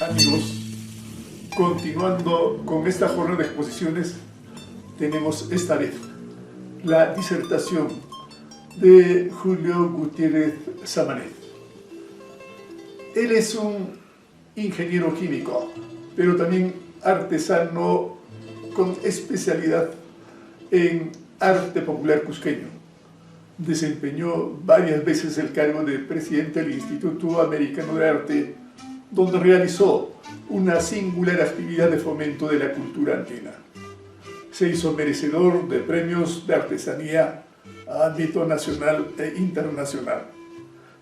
Amigos, continuando con esta jornada de exposiciones, tenemos esta vez la disertación de Julio Gutiérrez Samanet. Él es un ingeniero químico, pero también artesano con especialidad en arte popular cusqueño. Desempeñó varias veces el cargo de presidente del Instituto Americano de Arte, donde realizó una singular actividad de fomento de la cultura andina. Se hizo merecedor de premios de artesanía a ámbito nacional e internacional.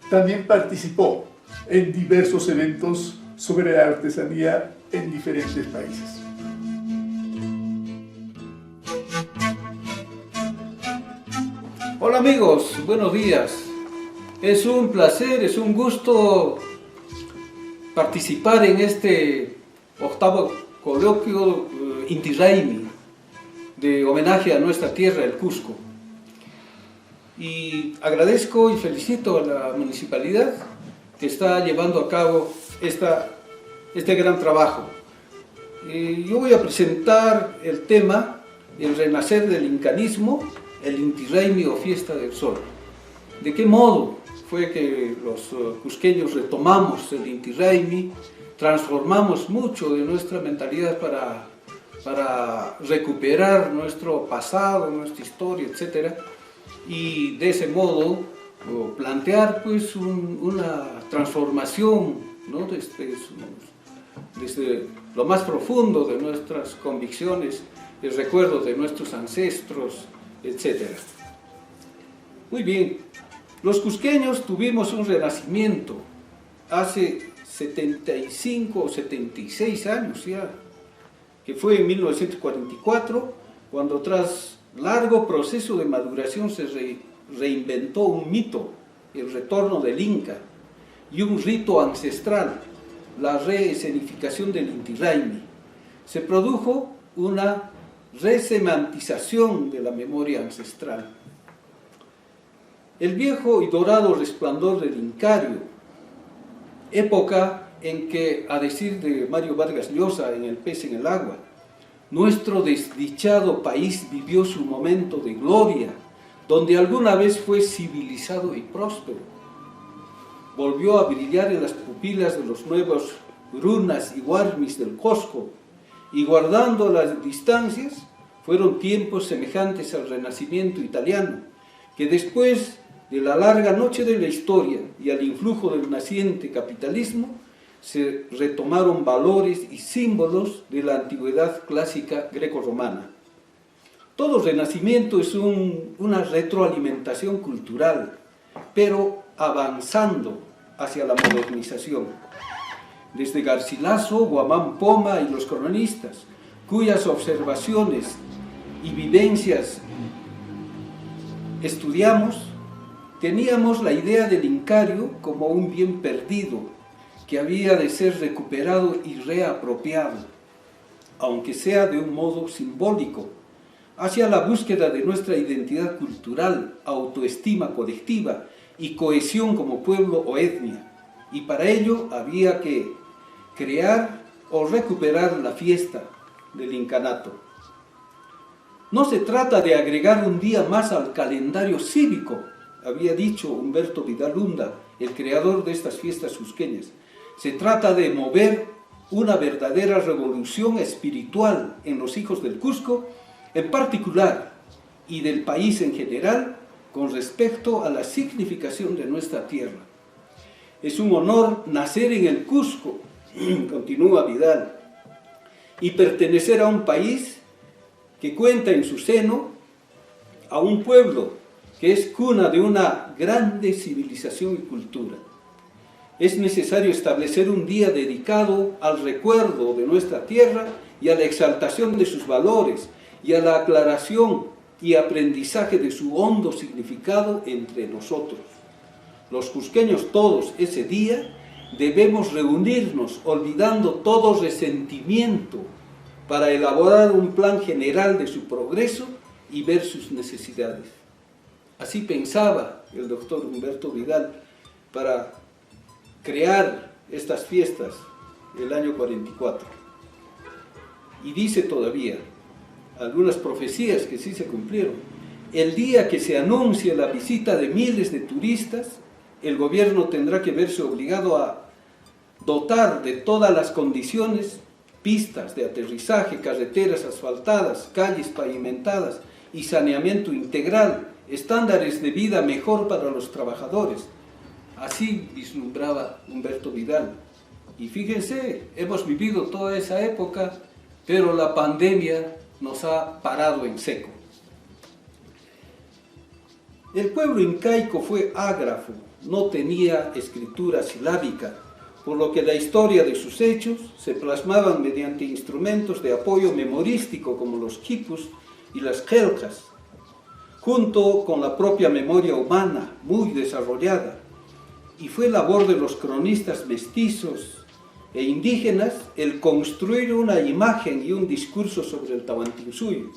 También participó en diversos eventos sobre la artesanía en diferentes países. Hola amigos, buenos días. Es un placer, es un gusto participar en este octavo coloquio Inti Raymi de homenaje a nuestra tierra, el Cusco. Y agradezco y felicito a la municipalidad que está llevando a cabo este gran trabajo. Yo voy a presentar el tema El renacer del incanismo, el Inti Raymi o Fiesta del Sol. ¿De qué modo fue que los cusqueños retomamos el Inti Raymi, transformamos mucho de nuestra mentalidad para recuperar nuestro pasado, nuestra historia, etc.? Y de ese modo plantear pues una transformación, ¿no? desde lo más profundo de nuestras convicciones, el recuerdo de nuestros ancestros, etc. Muy bien, los cusqueños tuvimos un renacimiento hace 75 o 76 años ya, que fue en 1944, cuando tras largo proceso de maduración se reinventó un mito, el retorno del Inca, y un rito ancestral, la reescenificación del Inti Raymi. Se produjo una resemantización de la memoria ancestral. El viejo y dorado resplandor del Incario, época en que, a decir de Mario Vargas Llosa en El pez en el agua, nuestro desdichado país vivió su momento de gloria, donde alguna vez fue civilizado y próspero. Volvió a brillar en las pupilas de los nuevos Grunas y Guarmis del Cosco, y guardando las distancias, fueron tiempos semejantes al Renacimiento italiano, que después de la larga noche de la historia y al influjo del naciente capitalismo, se retomaron valores y símbolos de la antigüedad clásica greco-romana. Todo renacimiento es una retroalimentación cultural, pero avanzando hacia la modernización. Desde Garcilaso, Guamán Poma y los cronistas, cuyas observaciones y vivencias estudiamos, teníamos la idea del Incario como un bien perdido, que había de ser recuperado y reapropiado, aunque sea de un modo simbólico, hacia la búsqueda de nuestra identidad cultural, autoestima colectiva y cohesión como pueblo o etnia. Y para ello había que crear o recuperar la fiesta del incanato. No se trata de agregar un día más al calendario cívico, había dicho Humberto Vidal Hunda, el creador de estas fiestas cusqueñas. Se trata de mover una verdadera revolución espiritual en los hijos del Cusco, en particular, y del país en general, con respecto a la significación de nuestra tierra. Es un honor nacer en el Cusco, continúa Vidal, y pertenecer a un país que cuenta en su seno a un pueblo que es cuna de una grande civilización y cultura. Es necesario establecer un día dedicado al recuerdo de nuestra tierra y a la exaltación de sus valores y a la aclaración y aprendizaje de su hondo significado entre nosotros. Los cusqueños todos ese día debemos reunirnos olvidando todo resentimiento para elaborar un plan general de su progreso y ver sus necesidades. Así pensaba el doctor Humberto Vidal para crear estas fiestas el año 44. Y dice todavía algunas profecías que sí se cumplieron. El día que se anuncie la visita de miles de turistas, el gobierno tendrá que verse obligado a dotar de todas las condiciones, pistas de aterrizaje, carreteras asfaltadas, calles pavimentadas y saneamiento integral, estándares de vida mejor para los trabajadores. Así vislumbraba Humberto Vidal. Y fíjense, hemos vivido toda esa época, pero la pandemia nos ha parado en seco. El pueblo incaico fue ágrafo, no tenía escritura silábica, por lo que la historia de sus hechos se plasmaban mediante instrumentos de apoyo memorístico como los quipus y las jelcas, junto con la propia memoria humana muy desarrollada, y fue labor de los cronistas mestizos e indígenas el construir una imagen y un discurso sobre el Tahuantinsuyo.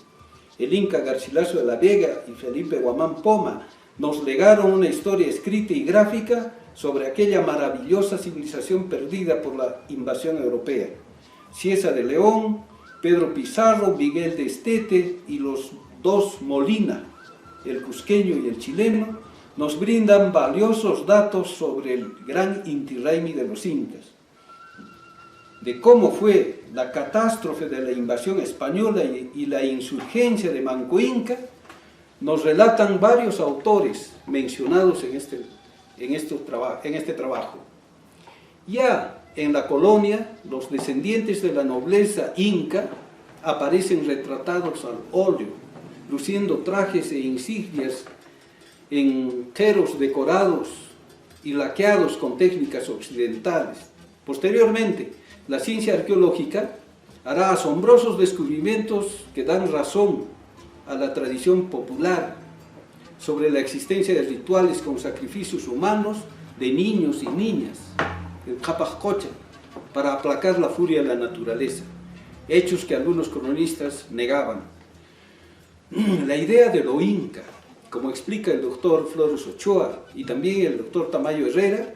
El Inca Garcilaso de la Vega y Felipe Guamán Poma nos legaron una historia escrita y gráfica sobre aquella maravillosa civilización perdida por la invasión europea. Cieza de León, Pedro Pizarro, Miguel de Estete y los dos Molina, el cusqueño y el chileno, nos brindan valiosos datos sobre el gran Inti Raymi de los incas, de cómo fue la catástrofe de la invasión española y la insurgencia de Manco Inca. Nos relatan varios autores mencionados en este trabajo. Ya en la colonia, los descendientes de la nobleza inca aparecen retratados al óleo, luciendo trajes e insignias en jeros decorados y laqueados con técnicas occidentales. Posteriormente, la ciencia arqueológica hará asombrosos descubrimientos que dan razón a la tradición popular sobre la existencia de rituales con sacrificios humanos de niños y niñas, el Japascocha, para aplacar la furia de la naturaleza, hechos que algunos cronistas negaban. La idea de lo inca, como explica el doctor Flores Ochoa y también el doctor Tamayo Herrera,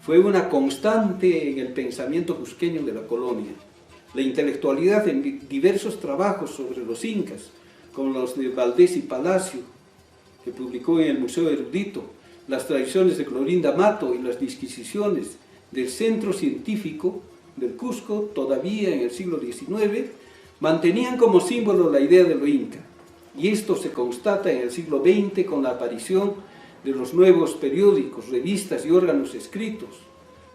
fue una constante en el pensamiento cusqueño de la colonia. La intelectualidad en diversos trabajos sobre los incas, como los de Valdés y Palacio, que publicó en el Museo Erudito, las tradiciones de Clorinda Mato y las disquisiciones del Centro Científico del Cusco, todavía en el siglo XIX, mantenían como símbolo la idea de lo inca. Y esto se constata en el siglo XX con la aparición de los nuevos periódicos, revistas y órganos escritos,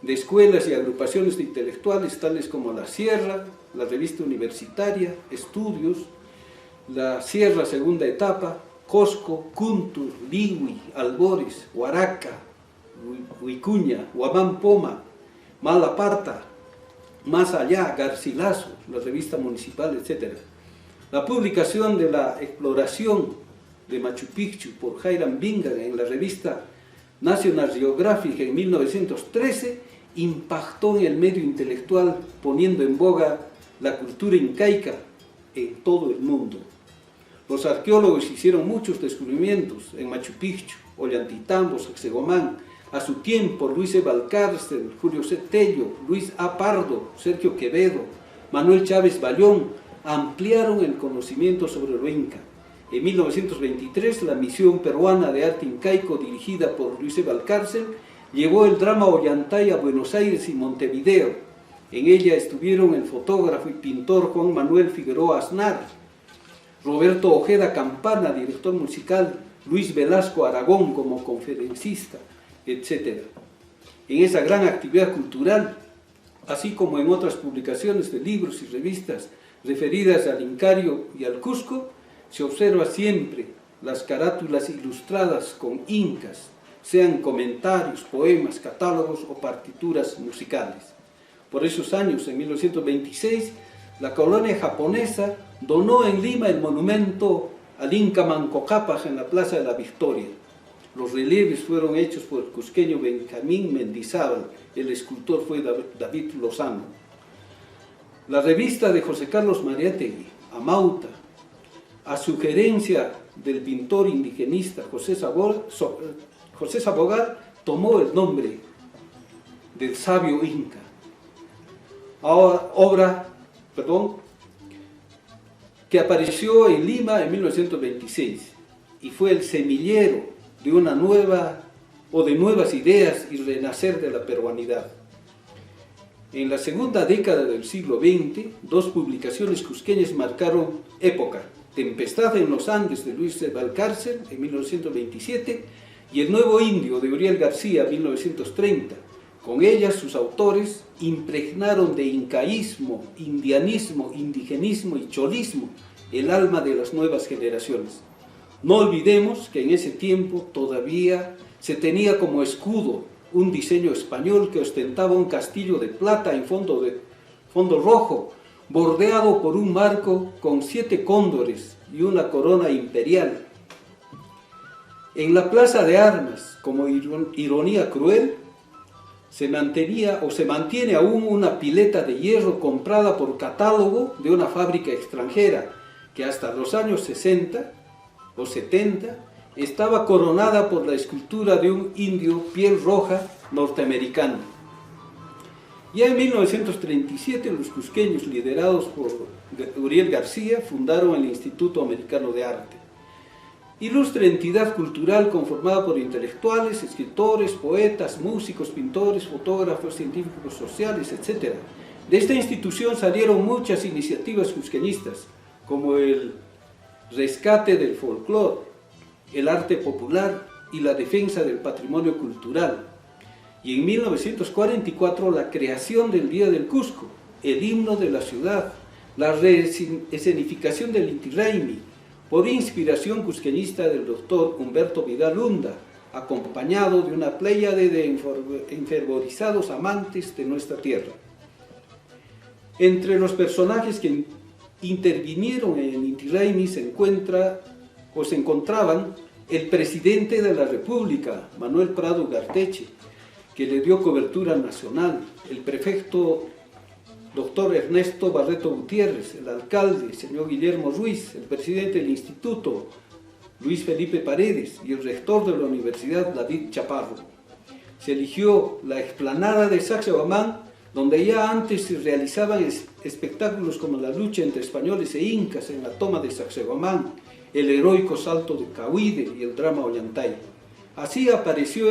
de escuelas y agrupaciones de intelectuales tales como La Sierra, la Revista Universitaria, Estudios, La Sierra Segunda Etapa, Cosco, Cuntur, Liwi, Albores, Huaraca, Huicuña, Huamán Poma, Malaparta, Más Allá, Garcilaso, la Revista Municipal, etc. La publicación de la exploración de Machu Picchu por Hiram Bingham en la revista National Geographic en 1913 impactó en el medio intelectual, poniendo en boga la cultura incaica en todo el mundo. Los arqueólogos hicieron muchos descubrimientos en Machu Picchu, Ollantaytambo, Sacsayhuamán. A su tiempo, Luis E. Valcárcel, Julio C. Tello, Luis A. Pardo, Sergio Quevedo, Manuel Chávez Bayón ampliaron el conocimiento sobre lo inca. En 1923, la misión peruana de arte incaico, dirigida por Luis E. Valcárcel, llevó el drama Ollantay a Buenos Aires y Montevideo. En ella estuvieron el fotógrafo y pintor Juan Manuel Figueroa Aznar, Roberto Ojeda Campana, director musical, Luis Velasco Aragón como conferencista, etc. En esa gran actividad cultural, así como en otras publicaciones de libros y revistas referidas al Incario y al Cusco, se observa siempre las carátulas ilustradas con incas, sean comentarios, poemas, catálogos o partituras musicales. Por esos años, en 1926, la colonia japonesa donó en Lima el monumento al Inca Manco Cápac en la Plaza de la Victoria. Los relieves fueron hechos por el cusqueño Benjamín Mendizábal, el escultor fue David Lozano. La revista de José Carlos Mariátegui, Amauta, a sugerencia del pintor indigenista José Sabogal tomó el nombre del sabio inca. Que apareció en Lima en 1926 y fue el semillero de una nueva o de nuevas ideas y renacer de la peruanidad. En la segunda década del siglo XX, dos publicaciones cusqueñas marcaron época: Tempestad en los Andes de Luis de Valcárcel en 1927 y El Nuevo Indio de Uriel García en 1930. Con ellas sus autores impregnaron de incaísmo, indianismo, indigenismo y cholismo el alma de las nuevas generaciones. No olvidemos que en ese tiempo todavía se tenía como escudo un diseño español que ostentaba un castillo de plata en fondo rojo, bordeado por un marco con 7 cóndores y una corona imperial. En la Plaza de Armas, como ironía cruel, se mantiene aún una pileta de hierro comprada por catálogo de una fábrica extranjera, que hasta los años 60 o 70 estaba coronada por la escultura de un indio piel roja norteamericano. Ya en 1937 los cusqueños, liderados por Uriel García, fundaron el Instituto Americano de Arte, ilustre entidad cultural conformada por intelectuales, escritores, poetas, músicos, pintores, fotógrafos, científicos sociales, etc. De esta institución salieron muchas iniciativas cusqueñistas, como el rescate del folclore, el arte popular y la defensa del patrimonio cultural. Y en 1944 la creación del Día del Cusco, el himno de la ciudad, la reescenificación del Inti Raymi, por inspiración cusqueñista del doctor Humberto Vidal Lunda, acompañado de una pléyade de enfervorizados amantes de nuestra tierra. Entre los personajes que intervinieron en el Inti Raymi se encontraban el presidente de la República, Manuel Prado Ugarteche, que le dio cobertura nacional, el prefecto doctor Ernesto Barreto Gutiérrez, el alcalde, señor Guillermo Ruiz, el presidente del instituto, Luis Felipe Paredes, y el rector de la universidad, David Chaparro. Se eligió la explanada de Sacsayhuamán, donde ya antes se realizaban espectáculos como la lucha entre españoles e incas en la toma de Sacsayhuamán, el heroico salto de Cahuide y el drama Ollantay. Así apareció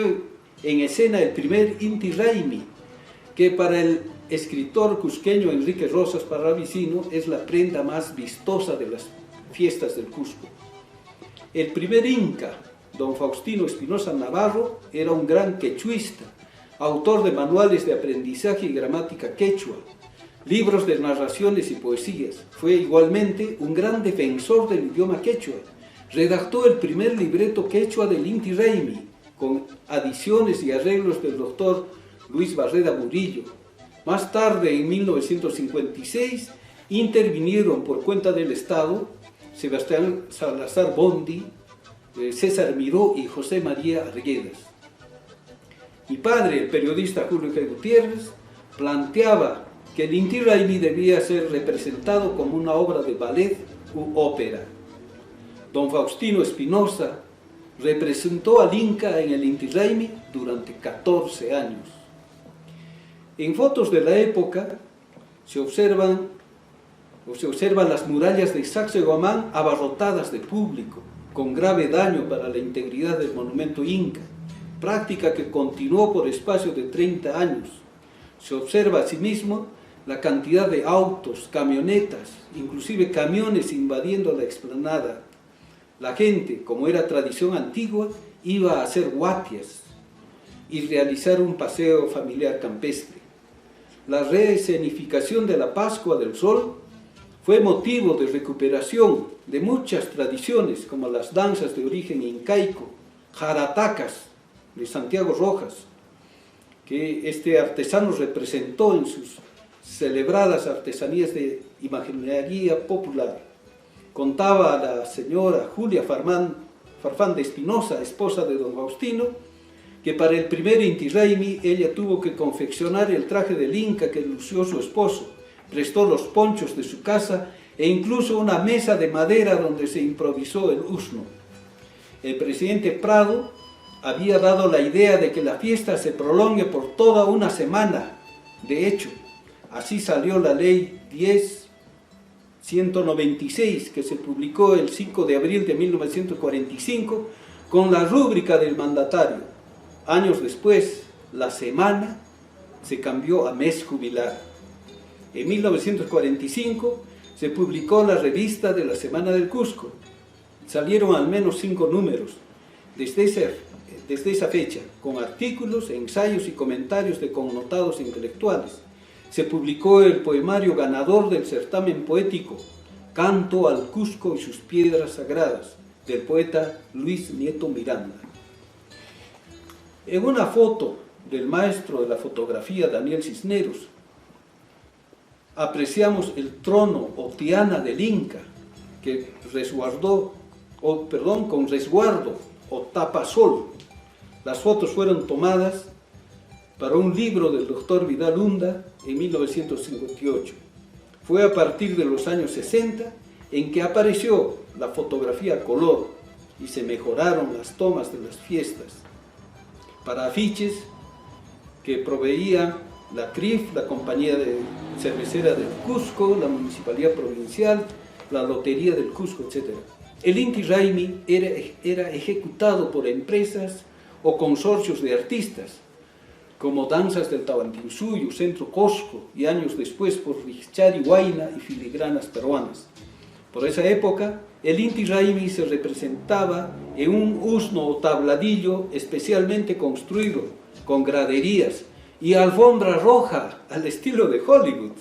en escena el primer Inti Raymi, que para el escritor cusqueño Enrique Rosas Parravicino es la prenda más vistosa de las fiestas del Cusco. El primer inca, don Faustino Espinosa Navarro, era un gran quechuista, autor de manuales de aprendizaje y gramática quechua, libros de narraciones y poesías. Fue igualmente un gran defensor del idioma quechua. Redactó el primer libreto quechua del Inti Raymi, con adiciones y arreglos del doctor Luis Barreda Murillo. Más tarde, en 1956, intervinieron por cuenta del Estado Sebastián Salazar Bondi, César Miró y José María Arguedas. Mi padre, el periodista Julio G. Gutiérrez, planteaba que el Inti Raymi debía ser representado como una obra de ballet u ópera. Don Faustino Espinosa representó al Inca en el Inti Raymi durante 14 años. En fotos de la época se observan las murallas de Sacsayhuamán abarrotadas de público, con grave daño para la integridad del monumento inca, práctica que continuó por espacio de 30 años. Se observa asimismo la cantidad de autos, camionetas, inclusive camiones invadiendo la explanada. La gente, como era tradición antigua, iba a hacer guatias y realizar un paseo familiar campestre. La reescenificación de la Pascua del Sol fue motivo de recuperación de muchas tradiciones, como las danzas de origen incaico, jaratacas de Santiago Rojas, que este artesano representó en sus celebradas artesanías de imaginería popular. Contaba a la señora Julia Farfán de Espinosa, esposa de don Faustino, que para el primer Inti Raymi ella tuvo que confeccionar el traje del Inca que lució su esposo, prestó los ponchos de su casa e incluso una mesa de madera donde se improvisó el usno. El presidente Prado había dado la idea de que la fiesta se prolongue por toda una semana. De hecho, así salió la ley 10.196, que se publicó el 5 de abril de 1945 con la rúbrica del mandatario. Años después, la semana se cambió a mes jubilar. En 1945 se publicó la revista de la Semana del Cusco. Salieron al menos 5 números desde esa fecha, con artículos, ensayos y comentarios de connotados intelectuales. Se publicó el poemario ganador del certamen poético, Canto al Cusco y sus piedras sagradas, del poeta Luis Nieto Miranda. En una foto del maestro de la fotografía Daniel Cisneros, apreciamos el trono o tiana del Inca, que con resguardo o tapasol. Las fotos fueron tomadas para un libro del doctor Vidal Hunda en 1958. Fue a partir de los años 60 en que apareció la fotografía a color y se mejoraron las tomas de las fiestas. Para afiches que proveía la CRIF, la Compañía Cervecera del Cusco, la Municipalidad Provincial, la Lotería del Cusco, etc. El Inti Raymi era ejecutado por empresas o consorcios de artistas, como Danzas del Tahuantinsuyo, Centro Cosco, y años después por Richari Huayna y filigranas peruanas. Por esa época, el Inti Raymi se representaba en un usno o tabladillo especialmente construido, con graderías y alfombra roja al estilo de Hollywood.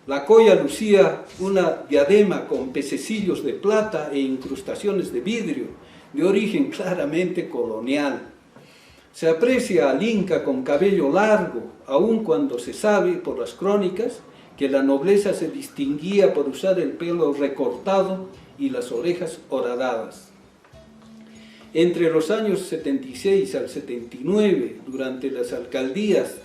La colla lucía una diadema con pececillos de plata e incrustaciones de vidrio, de origen claramente colonial. Se aprecia al Inca con cabello largo, aun cuando se sabe por las crónicas que la nobleza se distinguía por usar el pelo recortado y las orejas horadadas. Entre los años 76 al 79, durante las alcaldías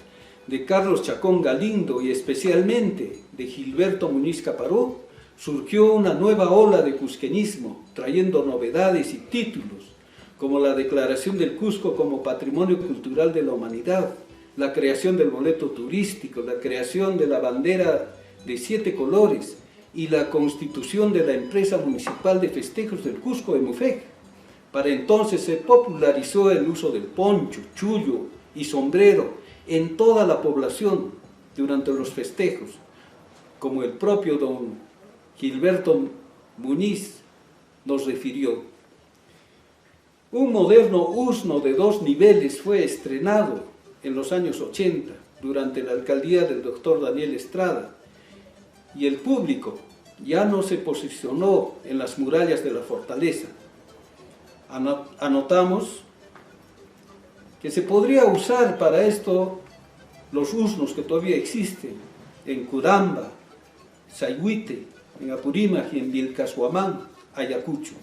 de Carlos Chacón Galindo y especialmente de Gilberto Muñiz Caparó, surgió una nueva ola de cusqueñismo, trayendo novedades y títulos, como la declaración del Cusco como Patrimonio Cultural de la Humanidad, la creación del boleto turístico, la creación de la bandera de 7 colores y la constitución de la Empresa Municipal de Festejos del Cusco, EMUFEC. Para entonces se popularizó el uso del poncho, chullo y sombrero en toda la población durante los festejos, como el propio don Gilberto Muñiz nos refirió. Un moderno usno de 2 niveles fue estrenado en los años 80 durante la alcaldía del doctor Daniel Estrada, y el público ya no se posicionó en las murallas de la fortaleza. Anotamos que se podría usar para esto los usnos que todavía existen en Curamba, Sayhuite, en Apurímac y en Vilcashuamán, Ayacucho.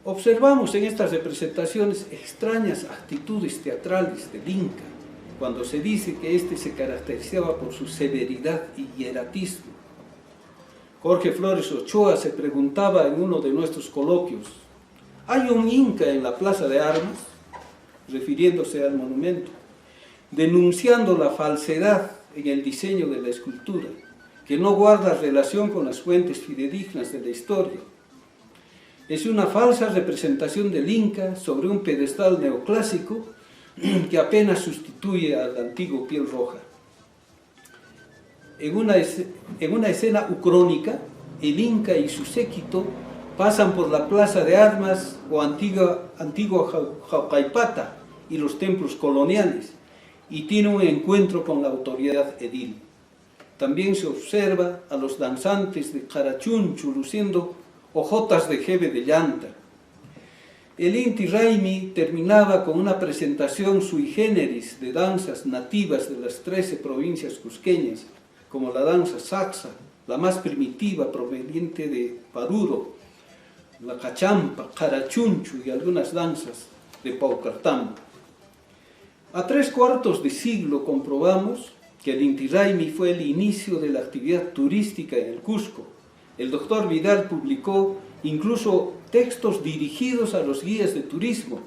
Observamos en estas representaciones extrañas actitudes teatrales del Inca, cuando se dice que éste se caracterizaba por su severidad y hieratismo. Jorge Flores Ochoa se preguntaba en uno de nuestros coloquios: ¿hay un Inca en la Plaza de Armas?, refiriéndose al monumento, denunciando la falsedad en el diseño de la escultura, que no guarda relación con las fuentes fidedignas de la historia. Es una falsa representación del Inca sobre un pedestal neoclásico que apenas sustituye al antiguo piel roja. En una escena ucrónica, el Inca y su séquito pasan por la Plaza de Armas o antigua Jaucaipata y los templos coloniales y tiene un encuentro con la autoridad edil. También se observa a los danzantes de Carachunchu luciendo hojotas de jeve de llanta. El Inti Raymi terminaba con una presentación sui generis de danzas nativas de las 13 provincias cusqueñas, como la danza saxa, la más primitiva proveniente de Paruro, la cachampa, carachunchu y algunas danzas de Paucartambo. A 3/4 de siglo comprobamos que el Inti Raymi fue el inicio de la actividad turística en el Cusco. El doctor Vidal publicó incluso textos dirigidos a los guías de turismo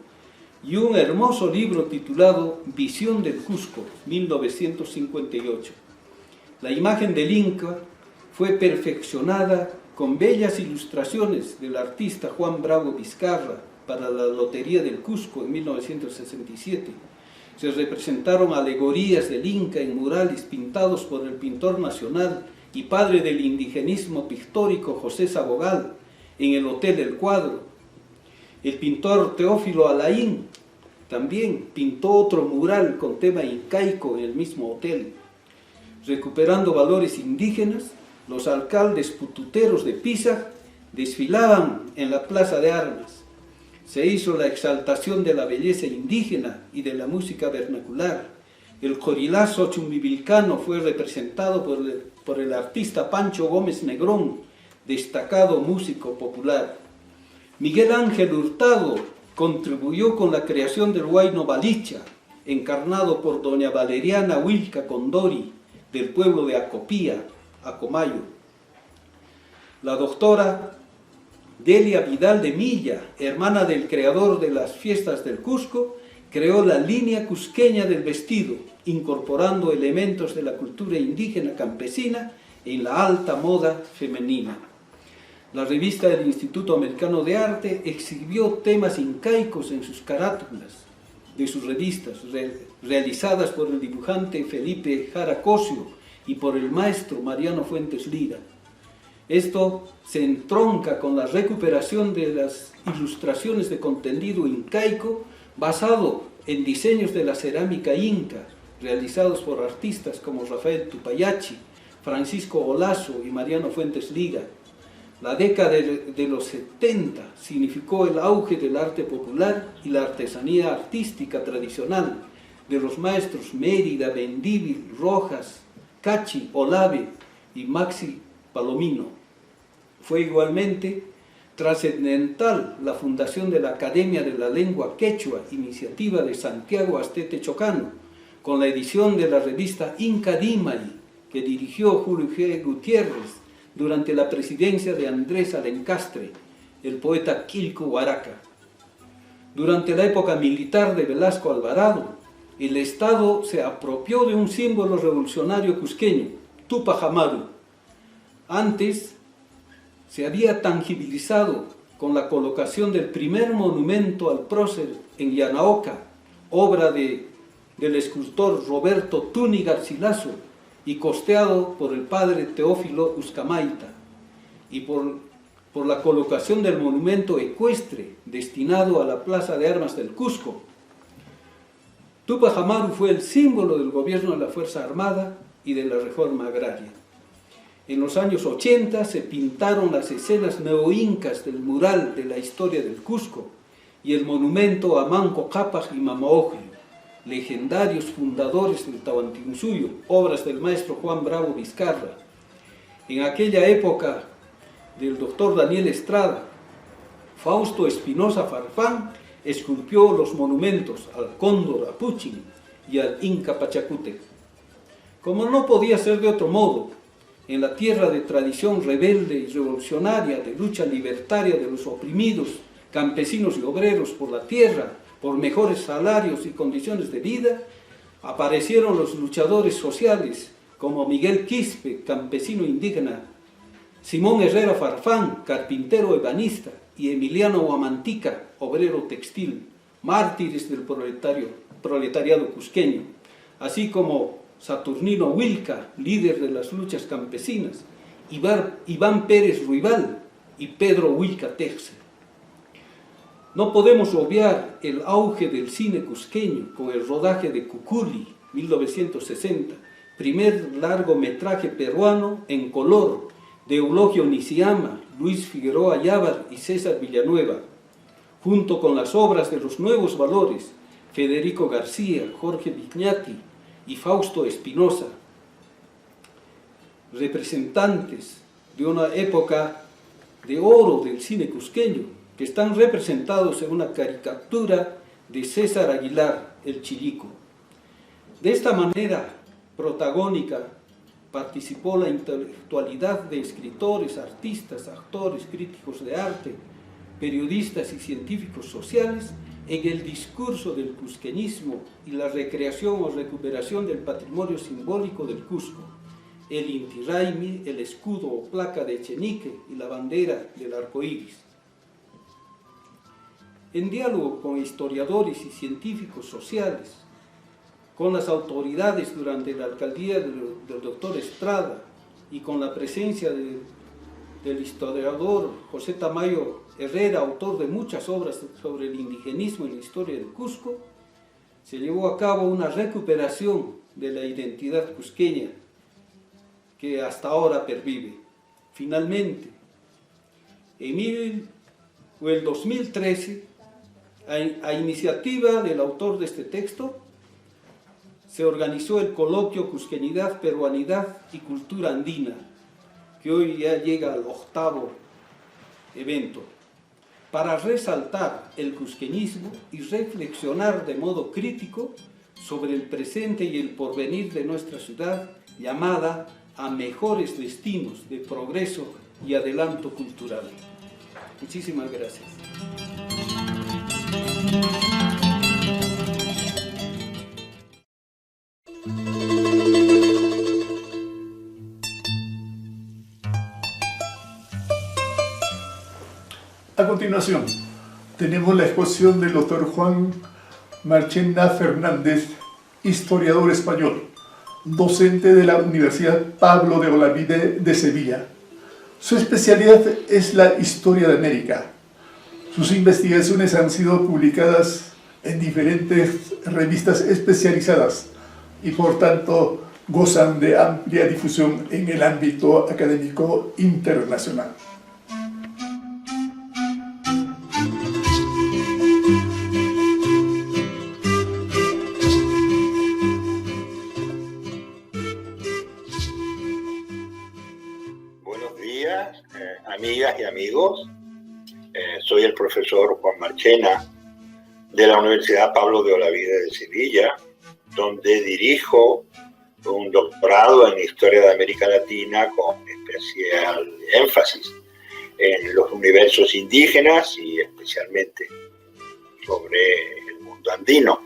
y un hermoso libro titulado Visión del Cusco, 1958. La imagen del Inca fue perfeccionada con bellas ilustraciones del artista Juan Bravo Vizcarra para la Lotería del Cusco en 1967. Se representaron alegorías del Inca en murales pintados por el pintor nacional y padre del indigenismo pictórico José Sabogal en el Hotel El Cuadro. El pintor Teófilo Alain también pintó otro mural con tema incaico en el mismo hotel. Recuperando valores indígenas, los alcaldes pututeros de Pisa desfilaban en la Plaza de Armas. Se hizo la exaltación de la belleza indígena y de la música vernacular. El corilazo chumbivilcano fue representado por el artista Pancho Gómez Negrón, destacado músico popular. Miguel Ángel Hurtado contribuyó con la creación del Huayno Balicha, encarnado por doña Valeriana Huilca Condori, del pueblo de Acopía, Acomayo. La doctora Delia Vidal de Milla, hermana del creador de las fiestas del Cusco, creó la línea cusqueña del vestido, incorporando elementos de la cultura indígena campesina en la alta moda femenina. La revista del Instituto Americano de Arte exhibió temas incaicos en sus carátulas de sus revistas, realizadas por el dibujante Felipe Jara Cosio y por el maestro Mariano Fuentes Lira. Esto se entronca con la recuperación de las ilustraciones de contenido incaico basado en diseños de la cerámica inca, realizados por artistas como Rafael Tupayachi, Francisco Olazo y Mariano Fuentes Liga. La década de los 70 significó el auge del arte popular y la artesanía artística tradicional de los maestros Mérida, Mendívil, Rojas, Cachi, Olave y Maxi Palomino. Fue igualmente trascendental la fundación de la Academia de la Lengua Quechua, iniciativa de Santiago Astete Chocano, con la edición de la revista Inca Dimay, que dirigió Julio G. Gutiérrez durante la presidencia de Andrés Alencastre, el poeta Quilco Huaraca. Durante la época militar de Velasco Alvarado, el Estado se apropió de un símbolo revolucionario cusqueño, Tupac Amaru. Antes se había tangibilizado con la colocación del primer monumento al prócer en Yanaoca, obra del escultor Roberto Tuni Garcilaso y costeado por el padre Teófilo Uzcamaita, y por la colocación del monumento ecuestre destinado a la Plaza de Armas del Cusco. Tupac Amaru fue el símbolo del gobierno de la Fuerza Armada y de la reforma agraria. En los años 80 se pintaron las escenas neoincas del mural de la historia del Cusco y el monumento a Manco Cápac y Mamaojio, legendarios fundadores del Tahuantinsuyo, obras del maestro Juan Bravo Vizcarra. En aquella época del doctor Daniel Estrada, Fausto Espinosa Farfán esculpió los monumentos al Cóndor Apuchín y al Inca Pachacútec. Como no podía ser de otro modo, en la tierra de tradición rebelde y revolucionaria, de lucha libertaria de los oprimidos, campesinos y obreros por la tierra, por mejores salarios y condiciones de vida, aparecieron los luchadores sociales como Miguel Quispe, campesino indígena, Simón Herrera Farfán, carpintero ebanista, y Emiliano Huamantica, obrero textil, mártires del proletariado cusqueño, así como Saturnino Huilca, líder de las luchas campesinas, Iván Pérez Ruibal y Pedro Huilca Texer. No podemos obviar el auge del cine cusqueño con el rodaje de Cuculi, 1960, primer largometraje peruano en color de Eulogio Nisiama, Luis Figueroa Yávar y César Villanueva, junto con las obras de los nuevos valores, Federico García, Jorge Vignati y Fausto Espinosa, representantes de una época de oro del cine cusqueño, que están representados en una caricatura de César Aguilar, el Chilico. De esta manera, protagónica participó la intelectualidad de escritores, artistas, actores, críticos de arte, periodistas y científicos sociales en el discurso del cusqueñismo y la recreación o recuperación del patrimonio simbólico del Cusco, el Inti Raymi, el escudo o placa de Echenique y la bandera del arco iris. En diálogo con historiadores y científicos sociales, con las autoridades durante la alcaldía del doctor Estrada y con la presencia del historiador José Tamayo Herrera, autor de muchas obras sobre el indigenismo y la historia del Cusco, se llevó a cabo una recuperación de la identidad cusqueña que hasta ahora pervive. Finalmente, en el 2013, a iniciativa del autor de este texto, se organizó el coloquio Cusqueñidad, Peruanidad y Cultura Andina, que hoy ya llega al 8º evento, para resaltar el cusqueñismo y reflexionar de modo crítico sobre el presente y el porvenir de nuestra ciudad, llamada a mejores destinos de progreso y adelanto cultural. Muchísimas gracias. A continuación, tenemos la exposición del doctor Juan Marchena Fernández, historiador español, docente de la Universidad Pablo de Olavide de Sevilla. Su especialidad es la historia de América. Sus investigaciones han sido publicadas en diferentes revistas especializadas y por tanto gozan de amplia difusión en el ámbito académico internacional. Buenos días, amigas y amigos. Soy el profesor Juan Marchena de la Universidad Pablo de Olavide de Sevilla, donde dirijo un doctorado en Historia de América Latina con especial énfasis en los universos indígenas y especialmente sobre el mundo andino.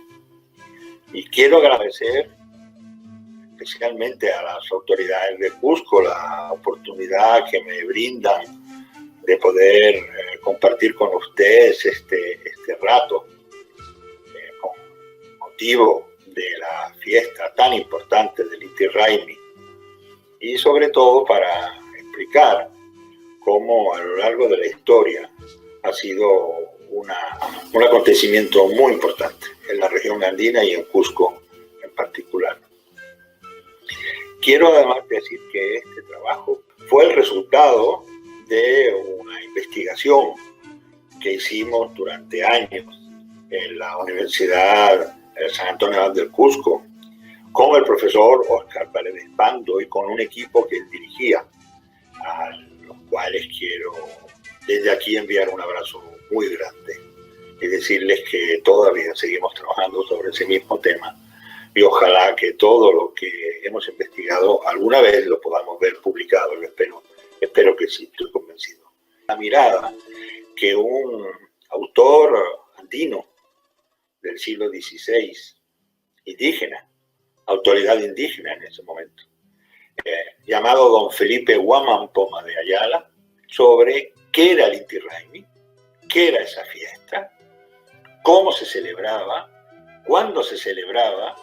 Y quiero agradecer especialmente a las autoridades de Cusco la oportunidad que me brindan de poder compartir con ustedes este rato con motivo de la fiesta tan importante del Inti Raymi, y sobre todo para explicar cómo a lo largo de la historia ha sido un acontecimiento muy importante en la región andina y en Cusco en particular. Quiero además decir que este trabajo fue el resultado de una investigación que hicimos durante años en la Universidad San Antonio del Cusco con el profesor Oscar Paredes Pando y con un equipo que él dirigía, a los cuales quiero desde aquí enviar un abrazo muy grande y decirles que todavía seguimos trabajando sobre ese mismo tema y ojalá que todo lo que hemos investigado alguna vez lo podamos ver publicado. Yo espero que sí, estoy convencido. La mirada que un autor andino del siglo XVI, indígena, autoridad indígena en ese momento, llamado don Felipe Guamán Poma de Ayala, sobre qué era el Inti Raymi, qué era esa fiesta, cómo se celebraba, cuándo se celebraba,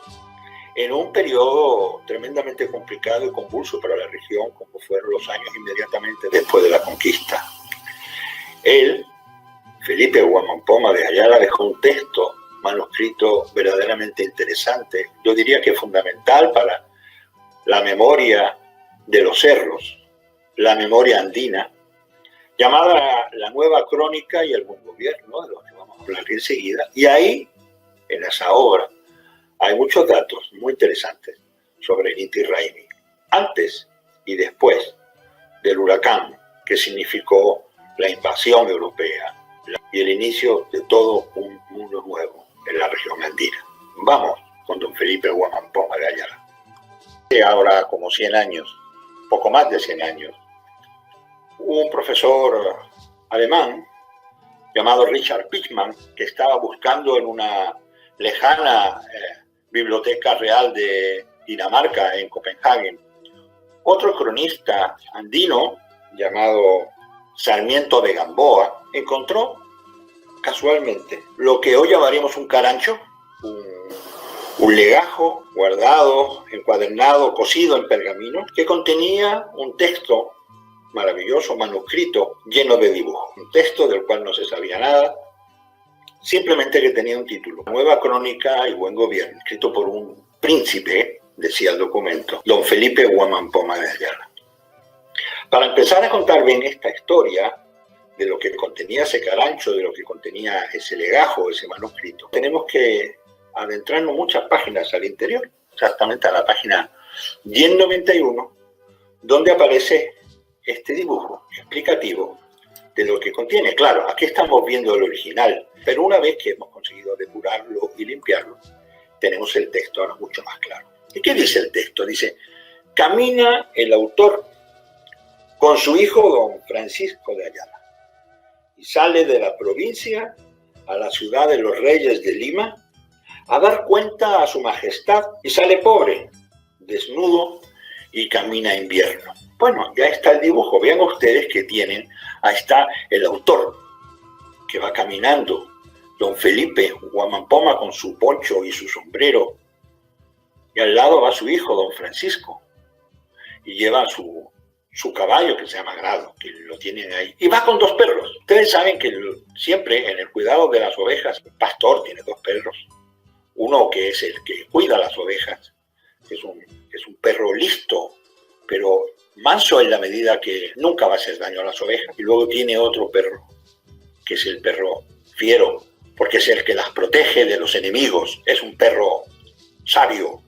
en un periodo tremendamente complicado y convulso para la región, como fueron los años inmediatamente después de la conquista. Él, Felipe Guamán Poma de Ayala, dejó un texto manuscrito verdaderamente interesante, yo diría que fundamental para la memoria de los cerros, la memoria andina, llamada La Nueva Crónica y el Buen Gobierno, de lo que vamos a hablar enseguida. Y ahí, en esa obra, hay muchos datos muy interesantes sobre el Inti Raymi, antes y después del huracán que significó la invasión europea y el inicio de todo un mundo nuevo en la región andina. Vamos con don Felipe Guamán Poma de Ayala. ahora como 100 años, poco más de 100 años, un profesor alemán llamado Richard Pichman, que estaba buscando en una lejana biblioteca real de Dinamarca, en Copenhague, otro cronista andino llamado Sarmiento de Gamboa encontró casualmente lo que hoy llamaríamos un carancho, un legajo guardado, encuadernado, cosido en pergamino, que contenía un texto maravilloso, manuscrito, lleno de dibujos. Un texto del cual no se sabía nada, simplemente que tenía un título: Nueva Crónica y Buen Gobierno, escrito por un príncipe, decía el documento, don Felipe Guamán Poma de Ayala. Para empezar a contar bien esta historia de lo que contenía ese carancho, de lo que contenía ese legajo, ese manuscrito, tenemos que adentrarnos muchas páginas al interior, exactamente a la página 1091, donde aparece este dibujo explicativo de lo que contiene. Claro, aquí estamos viendo el original, pero una vez que hemos conseguido depurarlo y limpiarlo, tenemos el texto ahora mucho más claro. ¿Y qué dice el texto? Dice: camina el autor con su hijo don Francisco de Ayala y sale de la provincia a la ciudad de los Reyes de Lima a dar cuenta a su majestad, y sale pobre, desnudo, y camina invierno. Bueno, ya está el dibujo. Vean ustedes que tienen, ahí está el autor que va caminando, don Felipe Guamán Poma con su poncho y su sombrero, y al lado va su hijo don Francisco, y lleva su caballo, que se llama Grado, que lo tienen ahí, y va con dos perros. Ustedes saben que siempre en el cuidado de las ovejas, el pastor tiene dos perros. Uno que es el que cuida las ovejas, que es un perro listo, pero manso en la medida que nunca va a hacer daño a las ovejas. Y luego tiene otro perro, que es el perro fiero, porque es el que las protege de los enemigos. Es un perro sabio,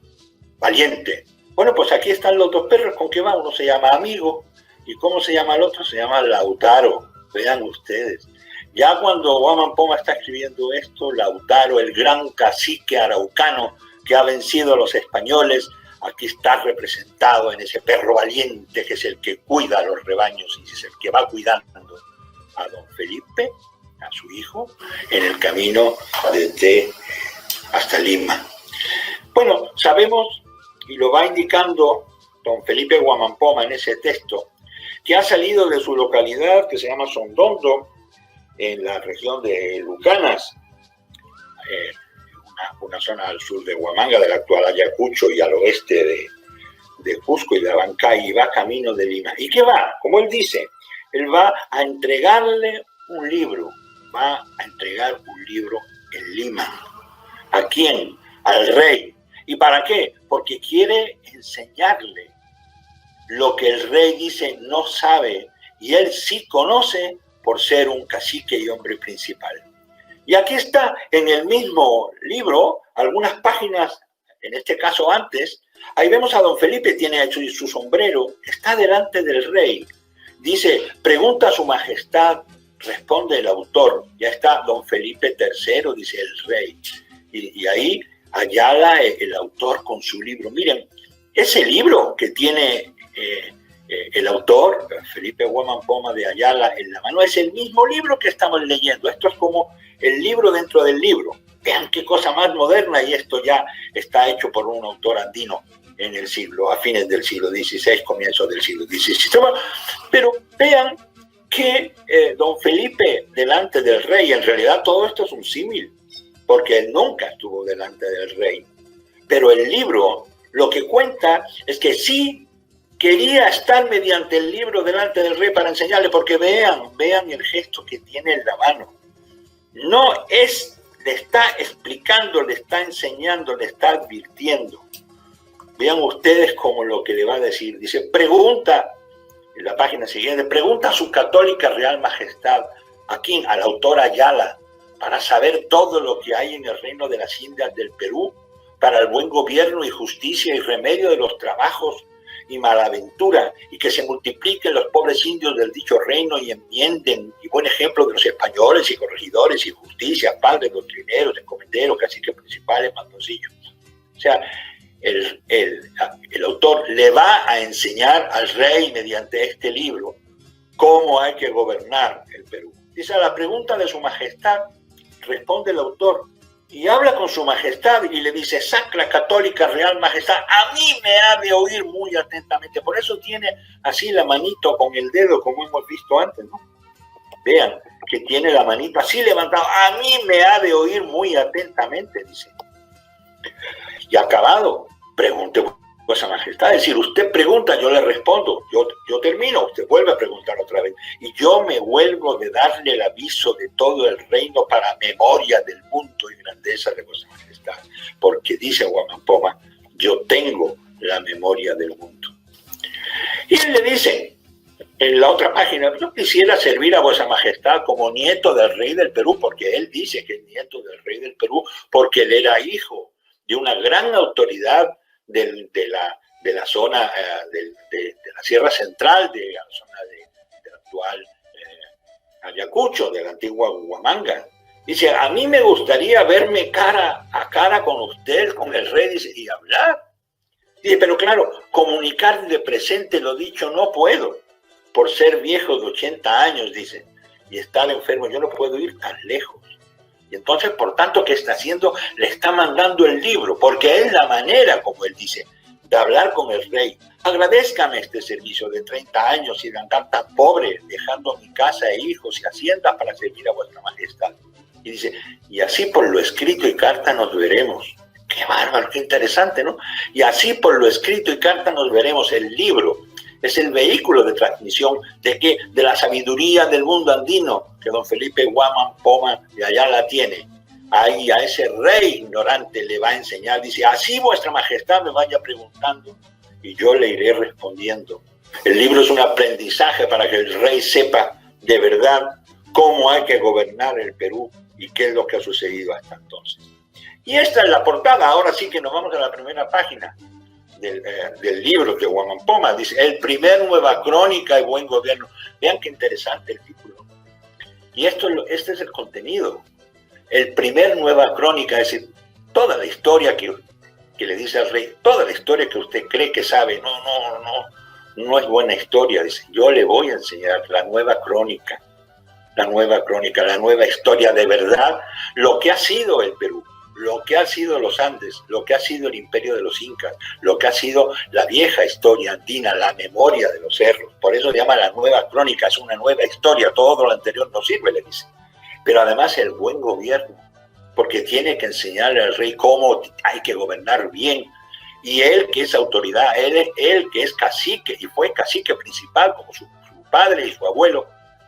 valiente. Bueno, pues aquí están los dos perros. ¿Con qué va? Uno se llama Amigo, y ¿cómo se llama el otro? Se llama Lautaro. Vean ustedes. Ya cuando Guamán Poma está escribiendo esto, Lautaro, el gran cacique araucano que ha vencido a los españoles, aquí está representado en ese perro valiente que es el que cuida a los rebaños y es el que va cuidando a don Felipe, a su hijo, en el camino desde hasta Lima. Bueno, sabemos, y lo va indicando don Felipe Guamán Poma en ese texto, que ha salido de su localidad, que se llama Sondondo, en la región de Lucanas, una zona al sur de Huamanga, del actual Ayacucho, y al oeste de Cusco y de Abancay, y va camino de Lima. ¿Y qué va? Como él dice, él va a entregarle un libro, va a entregar un libro en Lima. ¿A quién? Al rey. ¿Y para qué? Porque quiere enseñarle lo que el rey dice no sabe, y él sí conoce por ser un cacique y hombre principal. Y aquí está, en el mismo libro, algunas páginas, en este caso antes, ahí vemos a don Felipe, tiene su sombrero, está delante del rey. Dice, pregunta a su majestad, responde el autor. Ya está don Felipe III, dice el rey. Y ahí Ayala, el autor, con su libro. Miren, ese libro que tiene el autor, Felipe Guamán Poma de Ayala, en la mano, es el mismo libro que estamos leyendo. Esto es como el libro dentro del libro. Vean qué cosa más moderna, y esto ya está hecho por un autor andino en el siglo, a fines del siglo XVI, comienzos del siglo XVII. Pero vean que don Felipe delante del rey, en realidad todo esto es un símil, porque él nunca estuvo delante del rey. Pero el libro lo que cuenta es que sí quería estar mediante el libro delante del rey para enseñarle, porque vean el gesto que tiene en la mano. No es, le está explicando, le está enseñando, le está advirtiendo. Vean ustedes como lo que le va a decir. Dice, pregunta, en la página siguiente, pregunta a su católica real majestad, ¿a quién? Al autor Ayala, para saber todo lo que hay en el reino de las Indias del Perú, para el buen gobierno y justicia y remedio de los trabajos y malaventura, y que se multipliquen los pobres indios del dicho reino y enmienden, y buen ejemplo de los españoles y corregidores y justicia, padres, doctrineros, encomenderos, caciques principales, mandoncillos. O sea, el autor le va a enseñar al rey mediante este libro cómo hay que gobernar el Perú. Dice, a la pregunta de su majestad responde el autor y habla con su majestad y le dice, Sacra Católica Real Majestad, a mí me ha de oír muy atentamente. Por eso tiene así la manito con el dedo, como hemos visto antes, ¿no? Vean que tiene la manito así levantada, a mí me ha de oír muy atentamente, dice. Y acabado, pregunte vuesa majestad, es decir, usted pregunta, yo le respondo, yo termino, usted vuelve a preguntar otra vez, y yo me vuelvo de darle el aviso de todo el reino para memoria del mundo y grandeza de vuesa majestad, porque dice Guamán Poma, yo tengo la memoria del mundo. Y él le dice, en la otra página, yo quisiera servir a vuesa majestad como nieto del rey del Perú, porque él dice que es nieto del rey del Perú, porque él era hijo de una gran autoridad de la zona de la Sierra Central, de la zona del actual Ayacucho, de la antigua Huamanga. Dice, a mí me gustaría verme cara a cara con usted, con el rey, dice, y hablar. Dice, pero claro, comunicar de presente lo dicho no puedo, por ser viejo de 80 años, dice, y estar enfermo, yo no puedo ir tan lejos. Y entonces, por tanto, ¿qué está haciendo? Le está mandando el libro, porque es la manera, como él dice, de hablar con el rey. Agradézcame este servicio de 30 años y de andar tan pobre, dejando mi casa e hijos y haciendas para servir a vuestra majestad. Y dice, y así por lo escrito y carta nos veremos. Qué bárbaro, qué interesante, ¿no? Y así por lo escrito y carta nos veremos. El libro es el vehículo de transmisión de qué, de la sabiduría del mundo andino que don Felipe Guamán Poma de Ayala tiene. Ahí a ese rey ignorante le va a enseñar, dice, así vuestra majestad me vaya preguntando y yo le iré respondiendo. El libro es un aprendizaje para que el rey sepa de verdad cómo hay que gobernar el Perú y qué es lo que ha sucedido hasta entonces. Y esta es la portada. Ahora sí que nos vamos a la primera página del libro de Guamán Poma. Dice, el primer Nueva Crónica y Buen Gobierno. Vean qué interesante el título. Y este es el contenido. El primer Nueva Crónica, es decir, toda la historia que le dice al rey, toda la historia que usted cree que sabe, no es buena historia. Dice, yo le voy a enseñar la nueva crónica, la nueva historia de verdad, lo que ha sido el Perú, lo que ha sido los Andes, lo que ha sido el imperio de los incas, lo que ha sido la vieja historia andina, la memoria de los cerros. Por eso se llama la nueva crónica, es una nueva historia, todo lo anterior no sirve, le dice. Pero además el buen gobierno, porque tiene que enseñarle al rey cómo hay que gobernar bien. Y él que es autoridad, él que es cacique y fue cacique principal como su padre y su abuelo,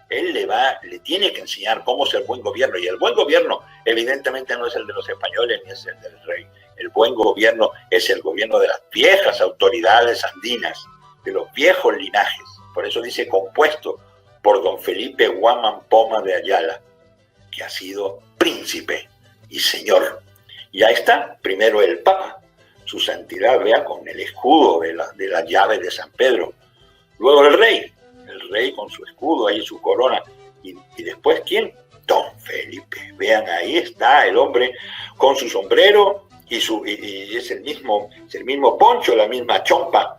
él le tiene que enseñar cómo es el buen gobierno. Y el buen gobierno evidentemente no es el de los españoles ni es el del rey. El buen gobierno es el gobierno de las viejas autoridades andinas, de los viejos linajes. Por eso dice compuesto por don Felipe Guamán Poma de Ayala, que ha sido príncipe y señor. Y ahí está, primero el Papa, su santidad, vea, con el escudo de la llave de San Pedro. Luego el rey con su escudo, ahí su corona. Y después, ¿quién? Don Felipe. Vean, ahí está el hombre con su sombrero y es el mismo poncho, la misma chompa,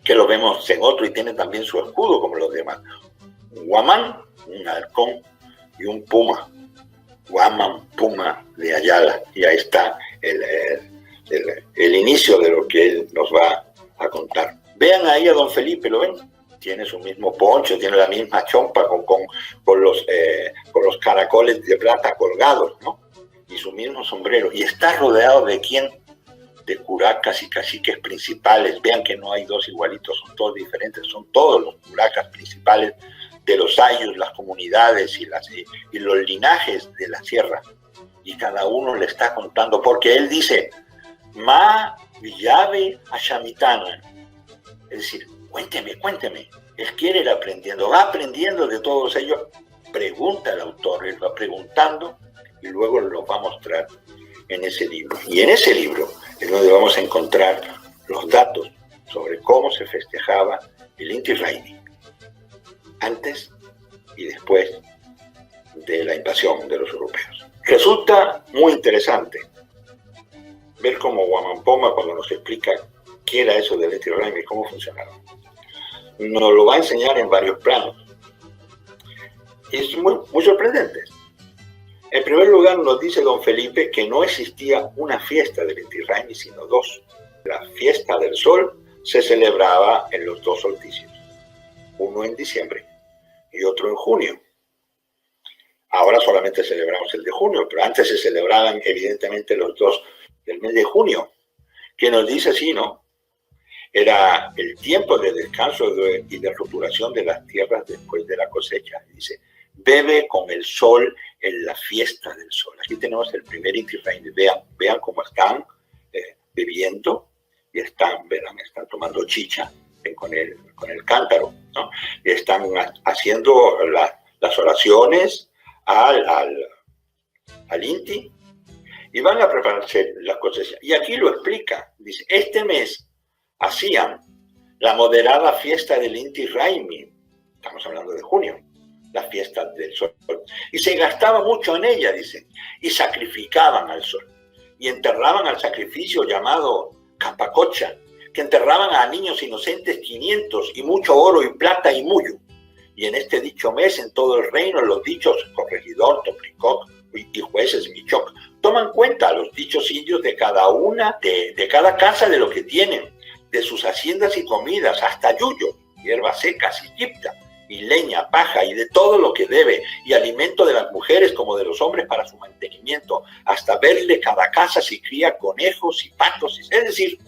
que lo vemos en otro y tiene también su escudo como los demás. Un guamán, un halcón y un puma. Guamán Poma de Ayala. Y ahí está el inicio de lo que él nos va a contar. Vean ahí a don Felipe, ¿lo ven? Tiene su mismo poncho, tiene la misma chompa con los caracoles de plata colgados, ¿no? Y su mismo sombrero. Y está rodeado de ¿quién? De curacas y caciques principales. Vean que no hay dos igualitos, son todos diferentes, son todos los curacas principales de los ayos, las comunidades y los linajes de la sierra. Y cada uno le está contando, porque él dice, Ma Villave Ashamitana. Es decir, cuénteme. Él quiere ir aprendiendo, va aprendiendo de todos ellos. Pregunta al autor, él va preguntando y luego lo va a mostrar en ese libro. Y en ese libro es donde vamos a encontrar los datos sobre cómo se festejaba el Inti Raymi antes y después de la invasión de los europeos. Resulta muy interesante ver cómo Guamán Poma, cuando nos explica qué era eso del Inti Raymi y cómo funcionaba, nos lo va a enseñar en varios planos. Es muy sorprendente. En primer lugar, nos dice don Felipe que no existía una fiesta del Inti Raymi, sino dos. La fiesta del sol se celebraba en los dos solsticios, uno en diciembre y otro en junio. Ahora solamente celebramos el de junio, pero antes se celebraban evidentemente los dos del mes de junio, que nos dice así, ¿no? Era el tiempo de descanso y de roturación de las tierras después de la cosecha. Dice, bebe con el sol en la fiesta del sol. Aquí tenemos el primer Inti Raymi. Vean cómo están bebiendo y están tomando chicha con el cántaro, ¿no? Y están haciendo las oraciones al Inti y van a prepararse la cosecha. Y aquí lo explica. Dice, este mes hacían la moderada fiesta del Inti Raymi. Estamos hablando de junio. La fiesta del sol. Y se gastaba mucho en ella, dice. Y sacrificaban al sol. Y enterraban al sacrificio llamado Capacocha, que enterraban a niños inocentes 500 y mucho oro y plata y mullo. Y en este dicho mes, en todo el reino, los dichos corregidor, topricoc y jueces michoc toman cuenta los dichos indios de cada una, de cada casa de lo que tienen, de sus haciendas y comidas, hasta yuyo, hierbas secas y yipta, y leña, paja, y de todo lo que debe, y alimento de las mujeres como de los hombres para su mantenimiento, hasta verle cada casa si cría conejos y patos, es decir,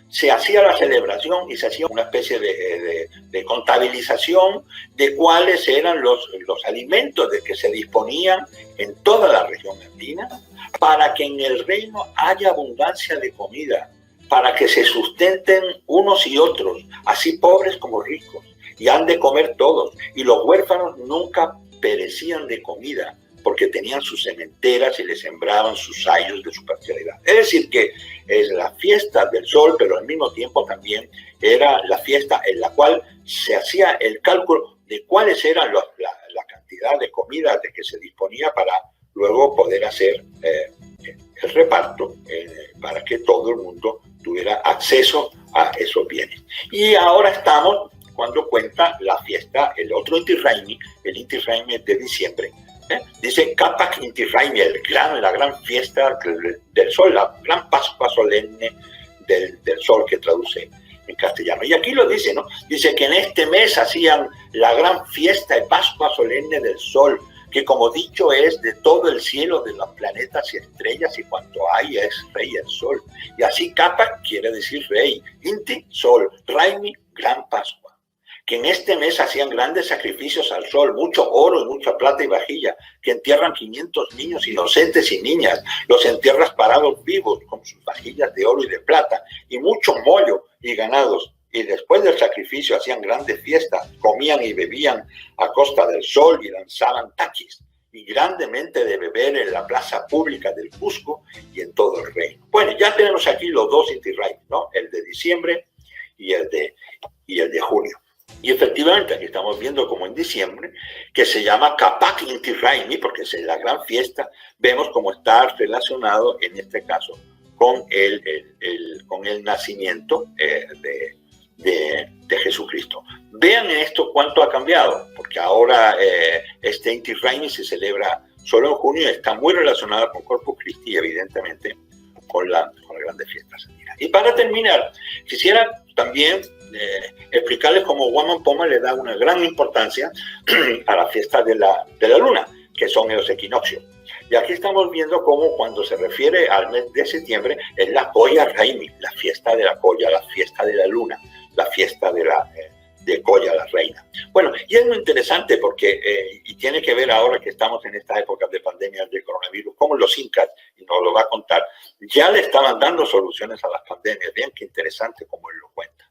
se hacía la celebración y se hacía una especie de contabilización de cuáles eran los alimentos de que se disponían en toda la región andina, para que en el reino haya abundancia de comida, para que se sustenten unos y otros, así pobres como ricos, y han de comer todos, y los huérfanos nunca perecían de comida, porque tenían sus sementeras y le sembraban sus sayos de su parcialidad. Es decir, que es la fiesta del sol, pero al mismo tiempo también era la fiesta en la cual se hacía el cálculo de cuáles eran la cantidad de comida de que se disponía para luego poder hacer el reparto para que todo el mundo tuviera acceso a esos bienes. Y ahora estamos cuando cuenta la fiesta, el otro Inti Raymi, el Inti Raymi de diciembre. Dice Capac Inti Raymi, la gran fiesta del sol, la gran Pascua solemne del sol, que traduce en castellano. Y aquí lo dice, ¿no? Dice que en este mes hacían la gran fiesta de Pascua solemne del sol, que como dicho es de todo el cielo, de los planetas y estrellas, y cuanto hay es rey el sol. Y así Capac quiere decir rey, Inti, sol, Raymi, gran Pascua. Que en este mes hacían grandes sacrificios al sol, mucho oro y mucha plata y vajilla, que entierran 500 niños inocentes y niñas, los entierras parados vivos con sus vajillas de oro y de plata, y mucho mollo y ganados. Y después del sacrificio hacían grandes fiestas, comían y bebían a costa del sol y lanzaban taquis, y grandemente de beber en la plaza pública del Cusco y en todo el reino. Bueno, ya tenemos aquí los dos Inti Raymi, ¿no? El de diciembre y el de junio. Y efectivamente aquí estamos viendo como en diciembre, que se llama Capac Inti Raymi, porque es la gran fiesta, vemos cómo está relacionado en este caso con el nacimiento de Jesucristo. Vean en esto cuánto ha cambiado, porque ahora este Inti Raymi se celebra solo en junio y está muy relacionado con Corpus Christi y evidentemente con las grandes fiestas andinas. Y para terminar, quisiera también explicarles cómo Guamán Poma le da una gran importancia a la fiesta de la luna, que son los equinoccios. Y aquí estamos viendo cómo cuando se refiere al mes de septiembre es la Colla Raymi, la fiesta de la Colla, la fiesta de la luna, la fiesta de Colla, la reina. Bueno, y es muy interesante porque, y tiene que ver ahora que estamos en esta época de pandemia del coronavirus, como los incas, y nos lo va a contar, ya le estaban dando soluciones a las pandemias. Vean qué interesante como él lo cuenta.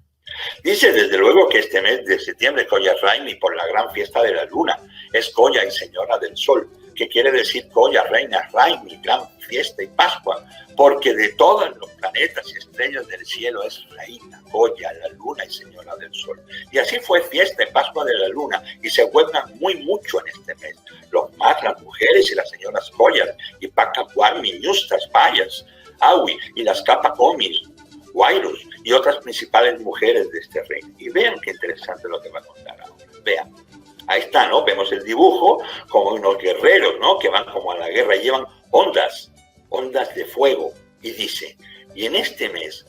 Dice desde luego que este mes de septiembre es Colla Raymi por la gran fiesta de la luna, es Colla y señora del sol, que quiere decir Colla, reina, Raymi, gran fiesta y Pascua, porque de todos los planetas y estrellas del cielo es reina, Colla, la luna y señora del sol. Y así fue fiesta y Pascua de la luna, y se juegan muy mucho en este mes. Los más, las mujeres y las señoras Collas, y Pacacuarmi, Ñustas, Payas, Awi y las Capacomis, Wairus y otras principales mujeres de este reino. Y vean qué interesante lo que va a contar ahora. Vean. Ahí está, ¿no? Vemos el dibujo como unos guerreros, ¿no? Que van como a la guerra y llevan ondas de fuego. Y dice, y en este mes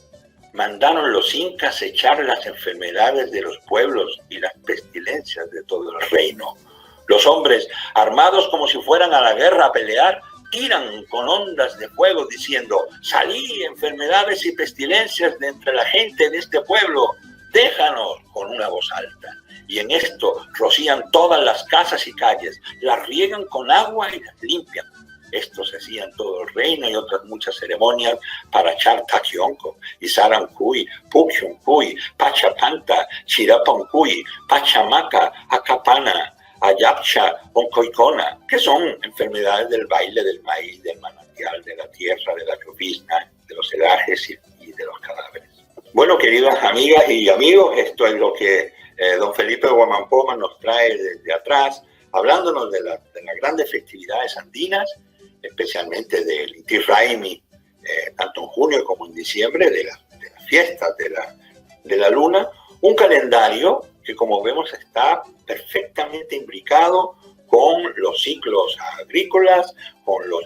mandaron los incas echar las enfermedades de los pueblos y las pestilencias de todo el reino. Los hombres, armados como si fueran a la guerra a pelear, tiran con ondas de fuego diciendo, salí enfermedades y pestilencias de entre la gente de este pueblo, déjanos, con una voz alta. Y en esto rocían todas las casas y calles, las riegan con agua y las limpian. Esto se hacía en todo el reino y otras muchas ceremonias para echar Taquionco, Isarancuy, Puxuncuy, Pachapanta, Chirapancuy, Pachamaca, Acapana, Ayapcha, Oncoicona, que son enfermedades del baile, del maíz, del manantial, de la tierra, de la llovizna, de los helajes y de los cadáveres. Bueno, queridas amigas y amigos, esto es lo que don Felipe Guamampoma nos trae desde atrás, hablándonos de las grandes festividades andinas, especialmente del Inti Raymi, tanto en junio como en diciembre, de las fiestas de la luna, un calendario que, como vemos, está perfectamente imbricado con los ciclos agrícolas, con los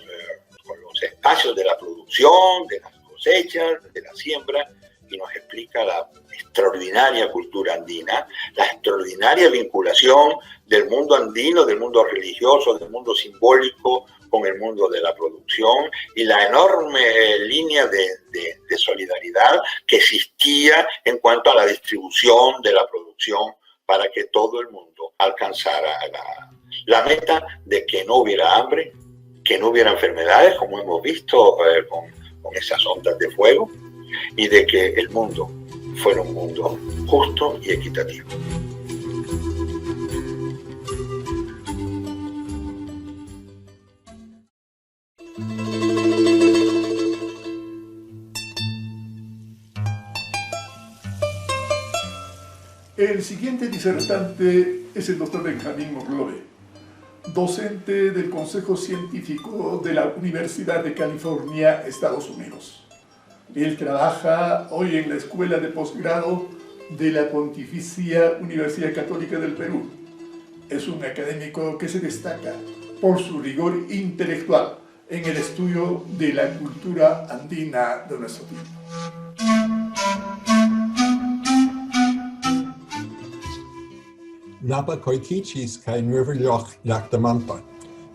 espacios de la producción, de las cosechas, de la siembra, y nos explica la extraordinaria cultura andina, la extraordinaria vinculación del mundo andino, del mundo religioso, del mundo simbólico con el mundo de la producción y la enorme línea de solidaridad que existía en cuanto a la distribución de la producción para que todo el mundo alcanzara la meta de que no hubiera hambre, que no hubiera enfermedades, como hemos visto con esas ondas de fuego, y de que el mundo fuera un mundo justo y equitativo. El siguiente disertante es el doctor Benjamín Morlove, docente del Consejo Científico de la Universidad de California, Estados Unidos. Él trabaja hoy en la Escuela de Posgrado de la Pontificia Universidad Católica del Perú. Es un académico que se destaca por su rigor intelectual en el estudio de la cultura andina de nuestro tiempo. Napa koikichis kai nuever yaktamampa,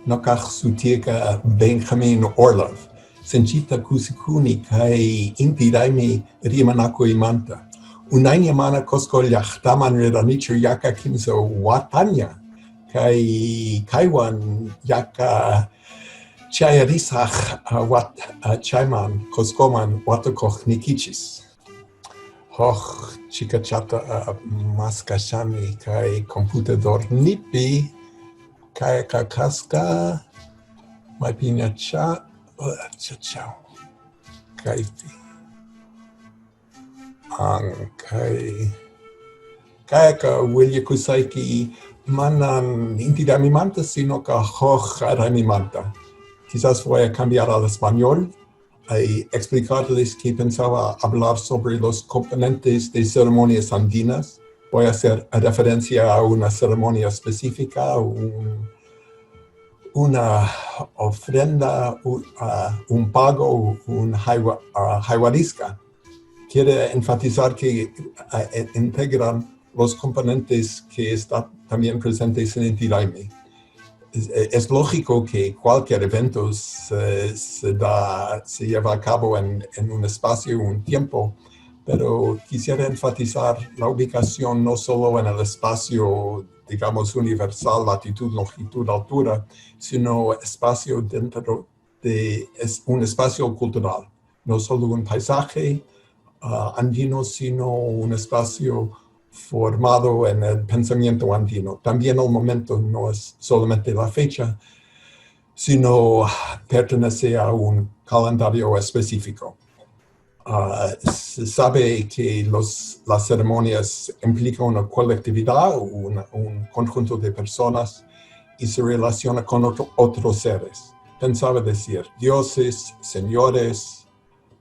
nokach sutieka Benjamin Orlov, senchita kusikuni kai Inti Raymi rimanako imanta. Unainya mana kosko yaktaman redanichu yaka kimso watanya, kai kaiwan yaka chayarisach wat chaiman koskoman watakoch nikichis. Hoch chikachata maskashani kai computador nipi kai kakaska mai piñacha chao kai ka Willie Kusaiki manan Inti Raymi manta sino ka hoch Raymi manta. Quizás voy a cambiar al español y explicarles que pensaba hablar sobre los componentes de ceremonias andinas. Voy a hacer referencia a una ceremonia específica, una ofrenda, un pago, un jaiwarisca. Quiere enfatizar que integran los componentes que están también presentes en Inti Raymi. Es lógico que cualquier evento se lleva a cabo en un espacio, un tiempo, pero quisiera enfatizar la ubicación no solo en el espacio, digamos, universal, latitud, longitud, altura, sino espacio dentro de un espacio cultural, no solo un paisaje andino, sino un espacio formado en el pensamiento andino. También el momento no es solamente la fecha, sino pertenece a un calendario específico. Se sabe que las ceremonias implican una colectividad, un conjunto de personas y se relaciona con otros seres. Pensaba decir dioses, señores,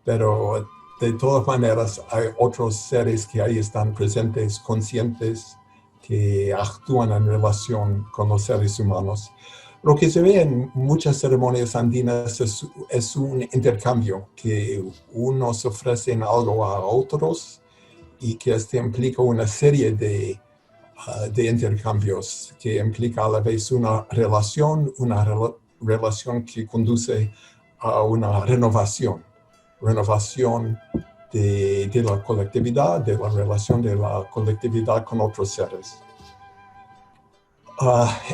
pero de todas maneras hay otros seres que ahí están presentes, conscientes, que actúan en relación con los seres humanos. Lo que se ve en muchas ceremonias andinas es un intercambio, que unos ofrecen algo a otros y que implica una serie de intercambios, que implica a la vez una relación que conduce a una renovación de la colectividad, de la relación de la colectividad con otros seres.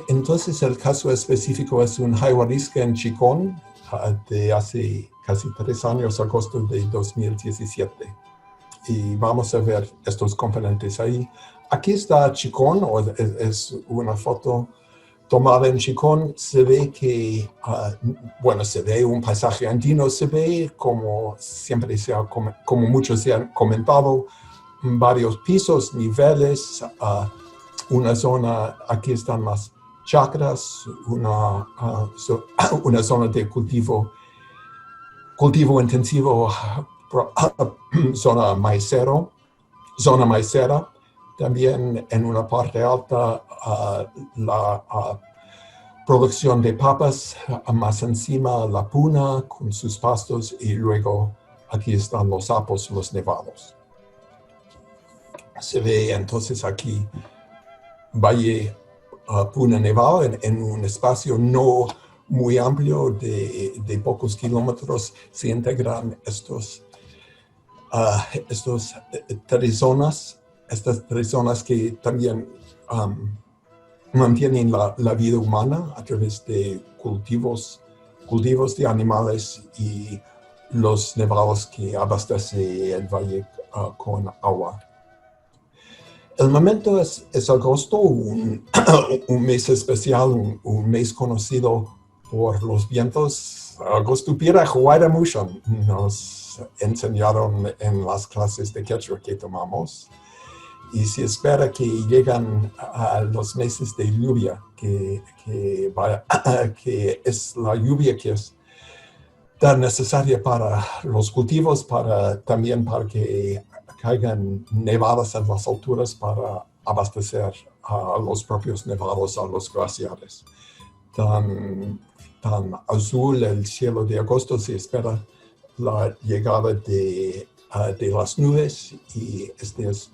Entonces el caso específico es un Jaiwarisca en Chicón de hace casi 3 años, agosto de 2017. Y vamos a ver estos componentes ahí. Aquí está Chicón, es una foto tomada en Chicón. Se ve que, se ve un paisaje andino, se ve como siempre como muchos se han comentado, varios pisos, niveles, una zona, aquí están las chacras, una zona de cultivo intensivo, zona maicera. También en una parte alta la producción de papas, más encima la puna con sus pastos, y luego aquí están los sapos, los nevados. Se ve entonces aquí Valle Puna Nevado en un espacio no muy amplio de pocos kilómetros. Se integran estas 3 zonas, que también mantienen la vida humana a través de cultivos de animales y los nevados que abastece el valle con agua. El momento es agosto, un mes especial, un mes conocido por los vientos. Agosto pira Huayramushan, nos enseñaron en las clases de quechua que tomamos. Y se espera que llegan a los meses de lluvia, que es la lluvia que es tan necesaria para los cultivos, también para que caigan nevadas en las alturas para abastecer a los propios nevados, a los glaciares. Tan azul el cielo de agosto, se espera la llegada de las nubes, y este es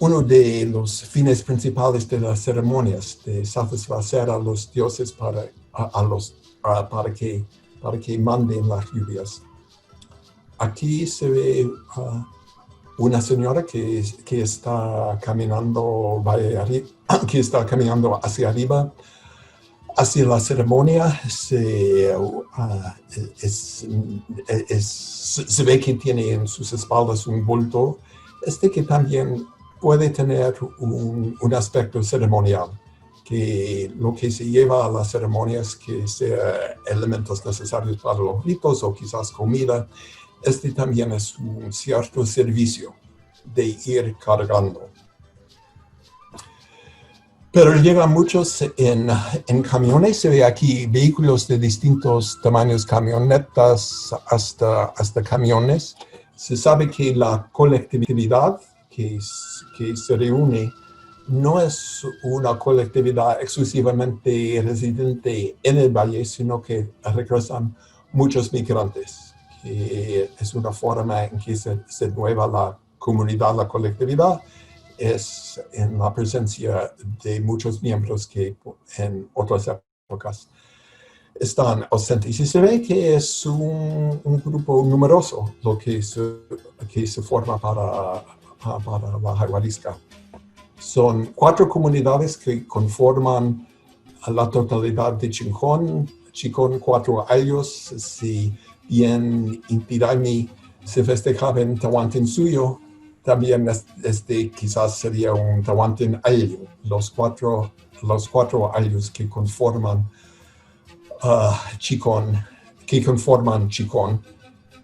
uno de los fines principales de las ceremonias, de satisfacer a los dioses para que manden las lluvias. Aquí se ve una señora que está caminando hacia arriba, hacia la ceremonia. Se ve que tiene en sus espaldas un bulto, que también puede tener un aspecto ceremonial, que lo que se lleva a las ceremonias, que sea elementos necesarios para los ritos o quizás comida. También es un cierto servicio de ir cargando. Pero llegan muchos en camiones. Se ve aquí vehículos de distintos tamaños, camionetas hasta camiones. Se sabe que la colectividad que se reúne no es una colectividad exclusivamente residente en el valle, sino que regresan muchos migrantes. Que es una forma en que se mueva la comunidad, la colectividad, es en la presencia de muchos miembros que en otras épocas están ausentes. Y se ve que es un grupo numeroso lo que se forma para la Jaiwarisca. Son 4 comunidades que conforman la totalidad de Chicón, 4 años. Si bien Inti-Raymi se festejaba en Tahuantinsuyo, también quizás sería un Tahuantin-Ayllu, los cuatro ayllus que conforman Chicón,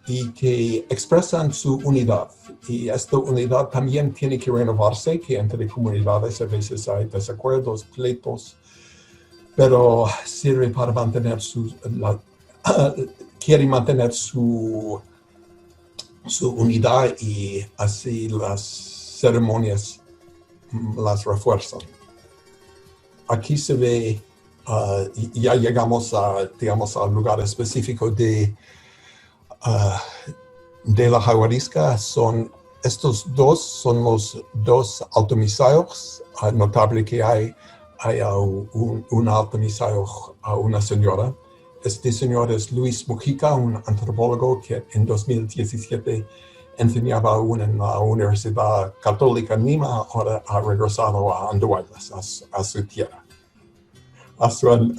y que expresan su unidad. Y esta unidad también tiene que renovarse, que entre comunidades a veces hay desacuerdos, pleitos, pero sirve para mantener quiere mantener su su unidad y así las ceremonias las refuerzan. Aquí se ve, ya llegamos digamos, al lugar específico de la jaguarisca. Estos dos son los dos altomisayos. Notable que hay un altomisayo a una señora. Este señor es Luis Mujica, un antropólogo que en 2017 enseñaba aún en la Universidad Católica en Lima. Ahora ha regresado a Andahuaylas, a su tierra. Asuan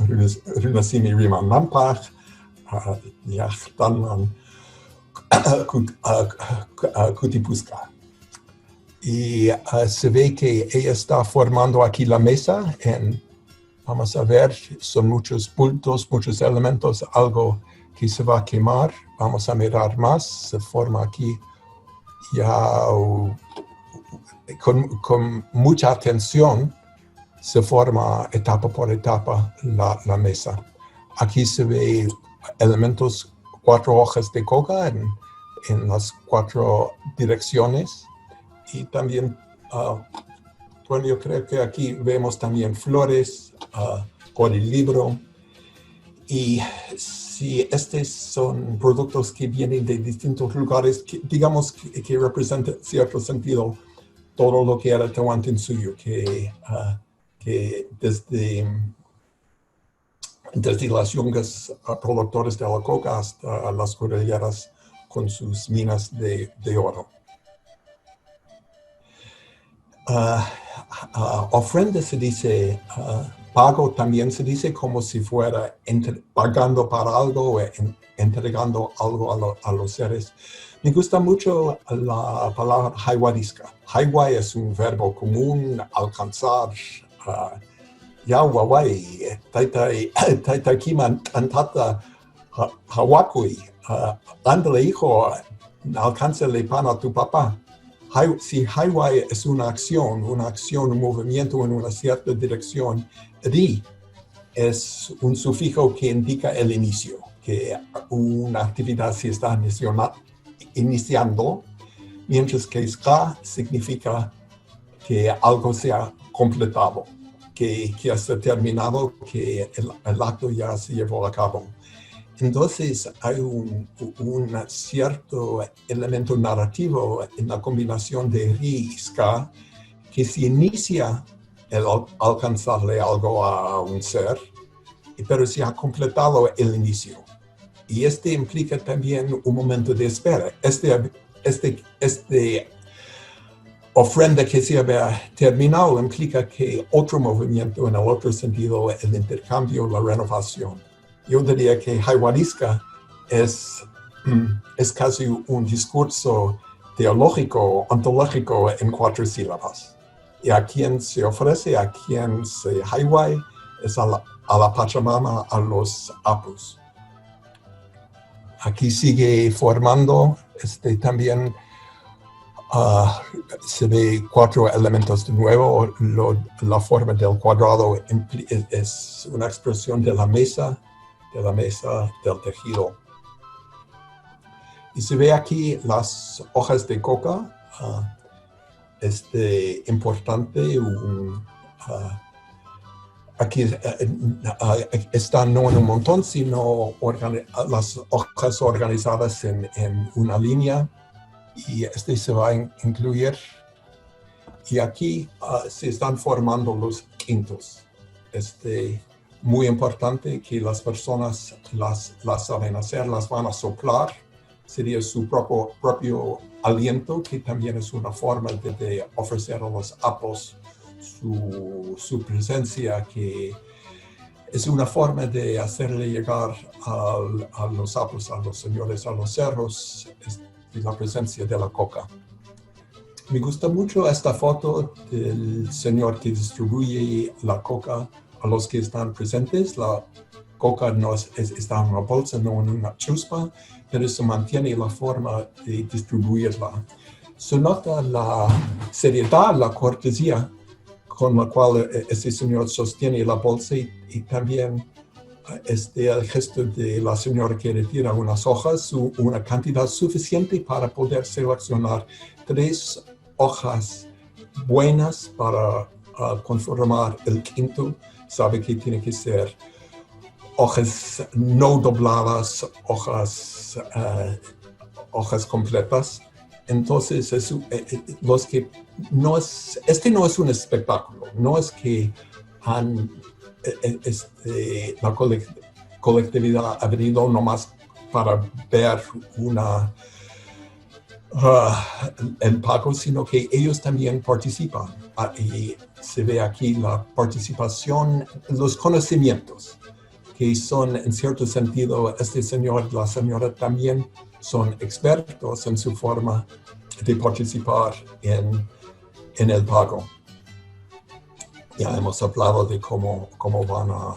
runasimi riman nampach, yachtan Kutipuska. Y se ve que ella está formando aquí la mesa. Vamos a ver, son muchos puntos, muchos elementos, algo que se va a quemar. Vamos a mirar más. Se forma aquí ya con mucha atención. Se forma etapa por etapa la mesa. Aquí se ve elementos, 4 hojas de coca en las 4 direcciones. Y también, bueno, yo creo que aquí vemos también flores por el libro. Y si estos son productos que vienen de distintos lugares, digamos que representan en cierto sentido todo lo que era Tehuantinsuyo, que desde las yungas productores de la coca hasta las cordilleras con sus minas de oro. Ofrenda se dice, pago también se dice como si fuera pagando para algo o entregando algo a los seres. Me gusta mucho la palabra haiwarisca. Haiwai es un verbo común, alcanzar. Yawawai, taitakiman antata hawakui. Ándale, hijo, alcánzale pan a tu papá. Si haiwai es una acción, un movimiento en una cierta dirección, ri es un sufijo que indica el inicio, que una actividad se está iniciando, mientras que ska significa que algo se ha completado, que ya está terminado, que el acto ya se llevó a cabo. Entonces hay un cierto elemento narrativo en la combinación de ri y ska que se inicia el alcanzarle algo a un ser, pero se ha completado el inicio. Y implica también un momento de espera. Ofrenda que se había terminado implica que otro movimiento, en el otro sentido, el intercambio, la renovación. Yo diría que haiwarisca es casi un discurso teológico, ontológico en 4 sílabas. Y a quien se ofrece, a quien se haiwai, es a la Pachamama, a los apus. Aquí sigue formando, también se ve 4 elementos de nuevo. La forma del cuadrado es una expresión de la mesa del tejido. Y se ve aquí las hojas de coca. Importante, aquí están no en un montón, sino las hojas organizadas en una línea, y se va a incluir. Y aquí se están formando los quintos. Muy importante que las personas las saben hacer, las van a soplar. Sería su propio aliento, que también es una forma de ofrecer a los apos su presencia, que es una forma de hacerle llegar a los apos, a los señores, a los cerros, la presencia de la coca. Me gusta mucho esta foto del señor que distribuye la coca a los que están presentes. La coca está en una bolsa, no en una chuspa, pero se mantiene la forma de distribuirla. Se nota la seriedad, la cortesía con la cual este señor sostiene la bolsa, y también el gesto de la señora que retira unas hojas, una cantidad suficiente para poder seleccionar 3 hojas buenas para conformar el quinto. Sabe que tiene que ser hojas no dobladas, hojas completas. Entonces, este no es un espectáculo, no es que la colectividad ha venido nomás para ver el pago, sino que ellos también participan. Y se ve aquí la participación, los conocimientos, que son en cierto sentido, este señor y la señora también son expertos en su forma de participar en el pago. Ya hemos hablado de cómo van a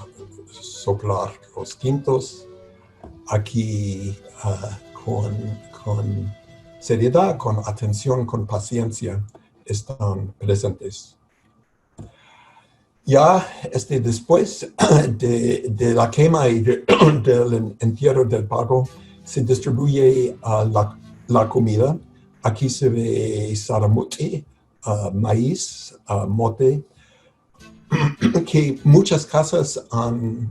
soplar los quintos. Aquí con seriedad, con atención, con paciencia están presentes. Ya después de la quema y del entierro del pago, se distribuye la comida. Aquí se ve saramuti, maíz, mote, que muchas casas han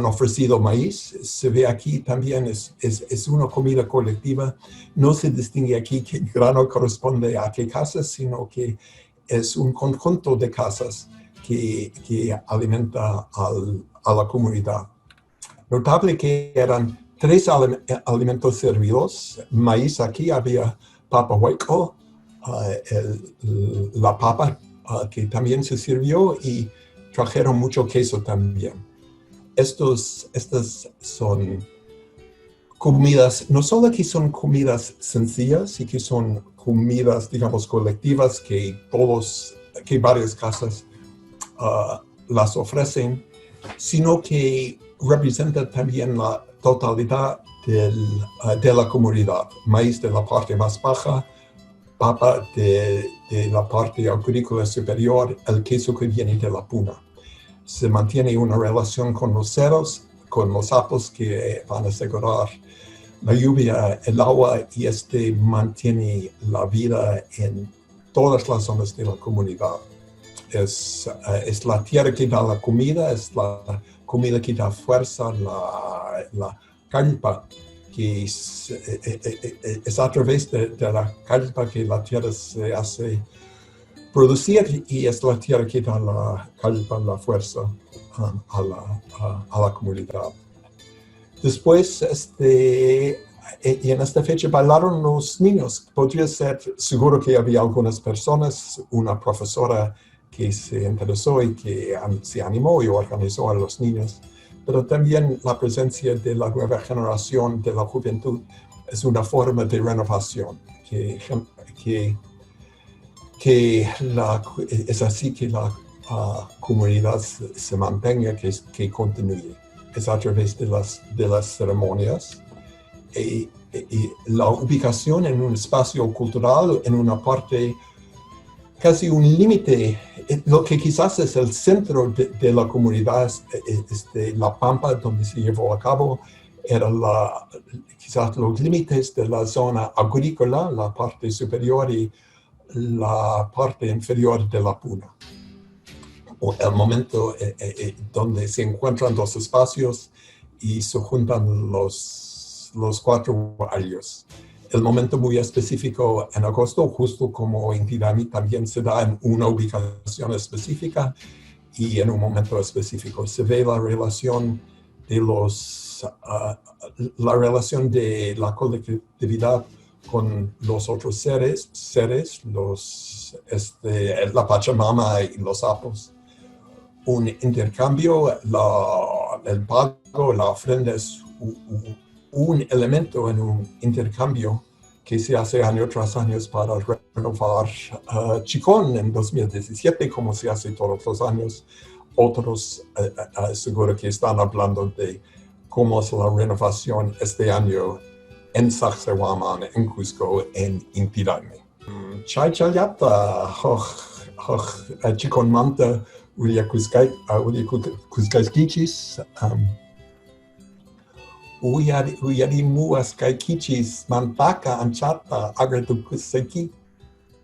ofrecido maíz. Se ve aquí también, es una comida colectiva. No se distingue aquí qué grano corresponde a qué casas, sino que es un conjunto de casas que alimenta a la comunidad. Notable que eran 3 alimentos servidos. Maíz, aquí había papa hueco, la papa que también se sirvió, y trajeron mucho queso también. Estas son comidas, no solo que son comidas sencillas y que son comidas, digamos, colectivas que varias casas las ofrecen, sino que representa también la totalidad de la comunidad. Maíz de la parte más baja, papa de la parte agrícola superior, el queso que viene de la puna. Se mantiene una relación con los ceros, con los sapos que van a asegurar la lluvia, el agua, y mantiene la vida en todas las zonas de la comunidad. Es la tierra que da la comida, es la comida que da fuerza, la calpa, que es a través de la calpa que la tierra se hace producir, y es la tierra que da la calpa, la fuerza a la comunidad. Después, y en esta fecha bailaron los niños. Podría ser seguro que había algunas personas, una profesora que se interesó y que se animó y organizó a los niños, pero también la presencia de la nueva generación de la juventud es una forma de renovación, es así que la comunidad se mantenga, que continúe. Es a través de las ceremonias y la ubicación en un espacio cultural, en una parte, casi un límite, lo que quizás es el centro de la comunidad, la pampa donde se llevó a cabo, eran quizás los límites de la zona agrícola, la parte superior y la parte inferior de la puna. El momento donde se encuentran dos espacios y se juntan los 4 valles. El momento muy específico en agosto, justo como en Tirani, también se da en una ubicación específica y en un momento específico. Se ve la relación de la colectividad con los otros seres, la Pachamama y los sapos. Un intercambio, el pago, la ofrenda es un elemento en un intercambio que se hace año tras año para renovar Chicón en 2017, como se hace todos los años. Otros seguro que están hablando de cómo es la renovación este año en Sacsayhuaman, en Cusco, en Inti Raymi. Chay chayata, Chicón manta, Uliacuscaiquichis, Uyarimuascaiquichis mantaca anchata agretucuseki,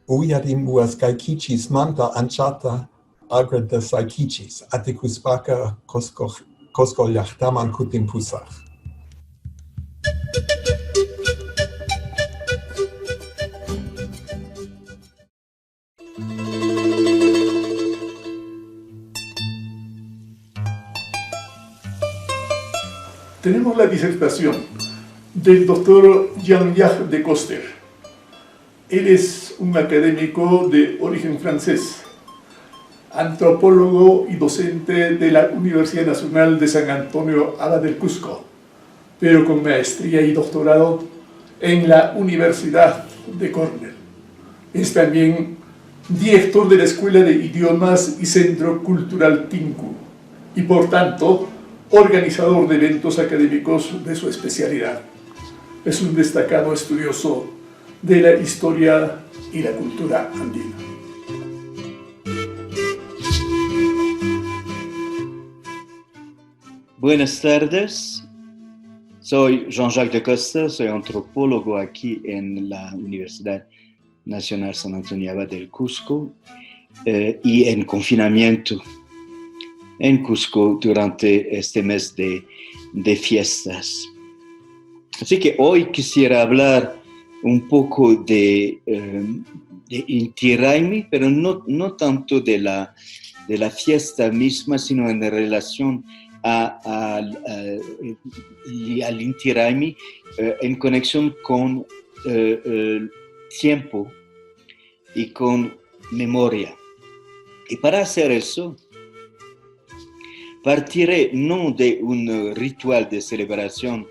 Uyarimuascaiquichis manta anchata agretusaiquichis, Aticuspaca coscollachtaman cutimpusach. Tenemos la disertación del doctor Jean-Jacques de Coster. Él es un académico de origen francés, antropólogo y docente de la Universidad Nacional de San Antonio Abad del Cusco, pero con maestría y doctorado en la Universidad de Cornell. Es también director de la Escuela de Idiomas y Centro Cultural Tinku, y por tanto, organizador de eventos académicos de su especialidad. Es un destacado estudioso de la historia y la cultura andina. Buenas tardes, soy Jean-Jacques de Coster, soy antropólogo aquí en la Universidad Nacional San Antonio Abad del Cusco y en confinamiento en Cusco durante este mes de fiestas. Así que hoy quisiera hablar un poco de Inti Raymi, pero no tanto de la fiesta misma, sino en relación al Inti Raymi en conexión con tiempo y con memoria. Y para hacer eso, partiré no de un ritual de celebración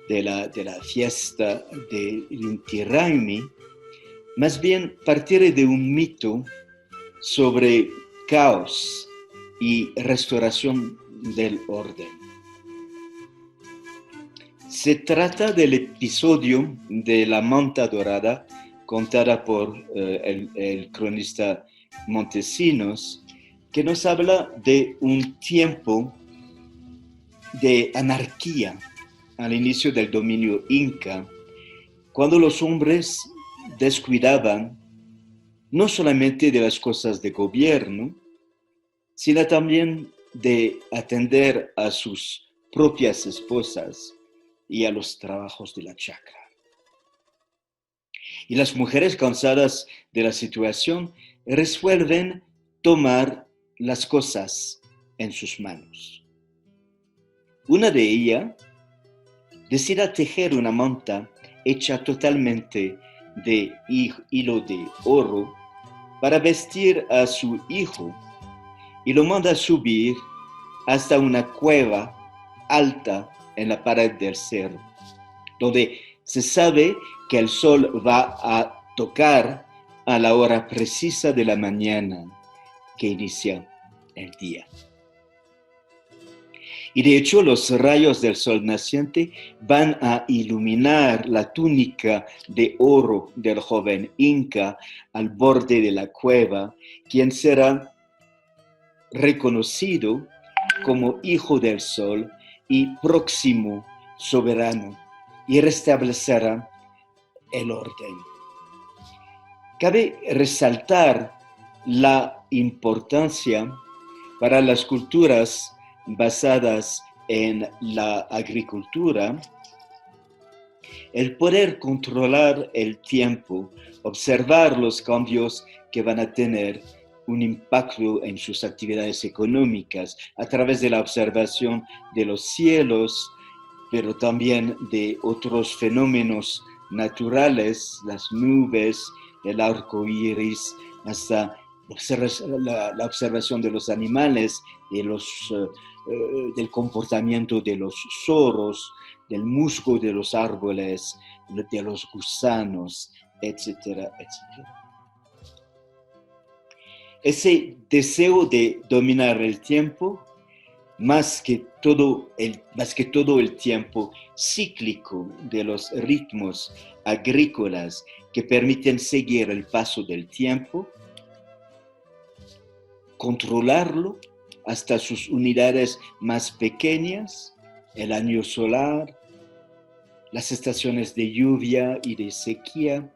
de la fiesta de Inti Raymi, más bien partiré de un mito sobre caos y restauración del orden. Se trata del episodio de la manta dorada contada por el cronista Montesinos, que nos habla de un tiempo de anarquía al inicio del dominio inca, cuando los hombres descuidaban no solamente de las cosas de gobierno, sino también de atender a sus propias esposas y a los trabajos de la chacra. Y las mujeres cansadas de la situación resuelven tomar las cosas en sus manos. Una de ellas decide tejer una manta hecha totalmente de hilo de oro para vestir a su hijo y lo manda subir hasta una cueva alta en la pared del cerro, donde se sabe que el sol va a tocar a la hora precisa de la mañana que inicia el día. Y de hecho los rayos del sol naciente van a iluminar la túnica de oro del joven inca al borde de la cueva, quien será reconocido como hijo del sol y próximo soberano, y restablecerá el orden. Cabe resaltar la importancia para las culturas basadas en la agricultura, el poder controlar el tiempo, observar los cambios que van a tener un impacto en sus actividades económicas a través de la observación de los cielos, pero también de otros fenómenos naturales, las nubes, el arco iris, hasta la observación de los animales, del comportamiento de los zorros, del musgo de los árboles, de los gusanos, etcétera, etcétera. Ese deseo de dominar el tiempo, más que todo el tiempo cíclico de los ritmos agrícolas que permiten seguir el paso del tiempo, controlarlo hasta sus unidades más pequeñas, el año solar, las estaciones de lluvia y de sequía,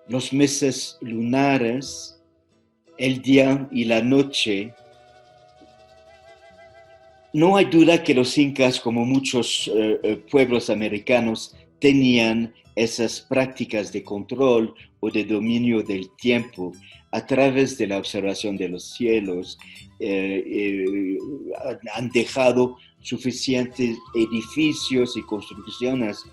los meses lunares, el día y la noche. No hay duda que los incas, como muchos pueblos americanos, tenían esas prácticas de control o de dominio del tiempo a través de la observación de los cielos. Han dejado suficientes edificios y construcciones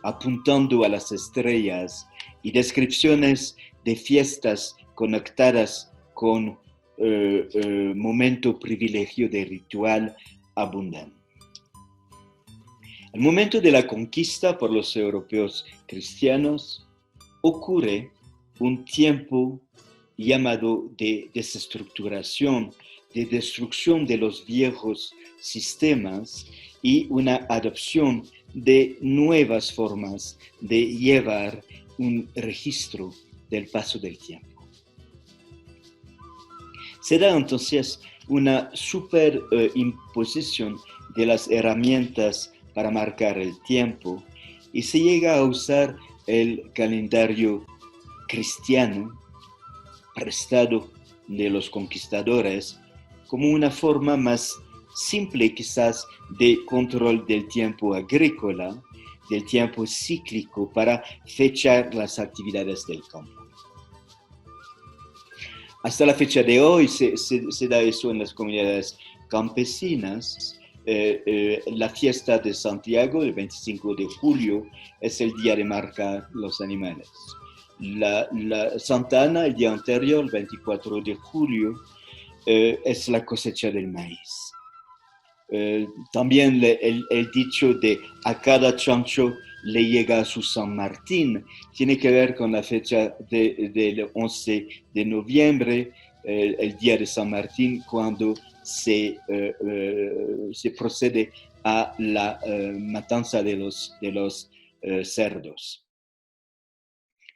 apuntando a las estrellas y descripciones de fiestas conectadas con momento privilegio de ritual abundan. Al momento de la conquista por los europeos cristianos, ocurre un tiempo llamado de desestructuración, de destrucción de los viejos sistemas y una adopción de nuevas formas de llevar un registro del paso del tiempo. Se da entonces una superimposición de las herramientas para marcar el tiempo y se llega a usar el calendario cristiano prestado de los conquistadores como una forma más simple quizás de control del tiempo agrícola, del tiempo cíclico para fechar las actividades del campo. Hasta la fecha de hoy se da eso en las comunidades campesinas. La fiesta de Santiago, el 25 de julio, es el día de marcar los animales. La Santa Ana, el día anterior, el 24 de julio, es la cosecha del maíz. También el dicho de a cada chancho le llega a su San Martín tiene que ver con la fecha del 11 de noviembre, el día de San Martín, cuando se procede a la matanza de los cerdos.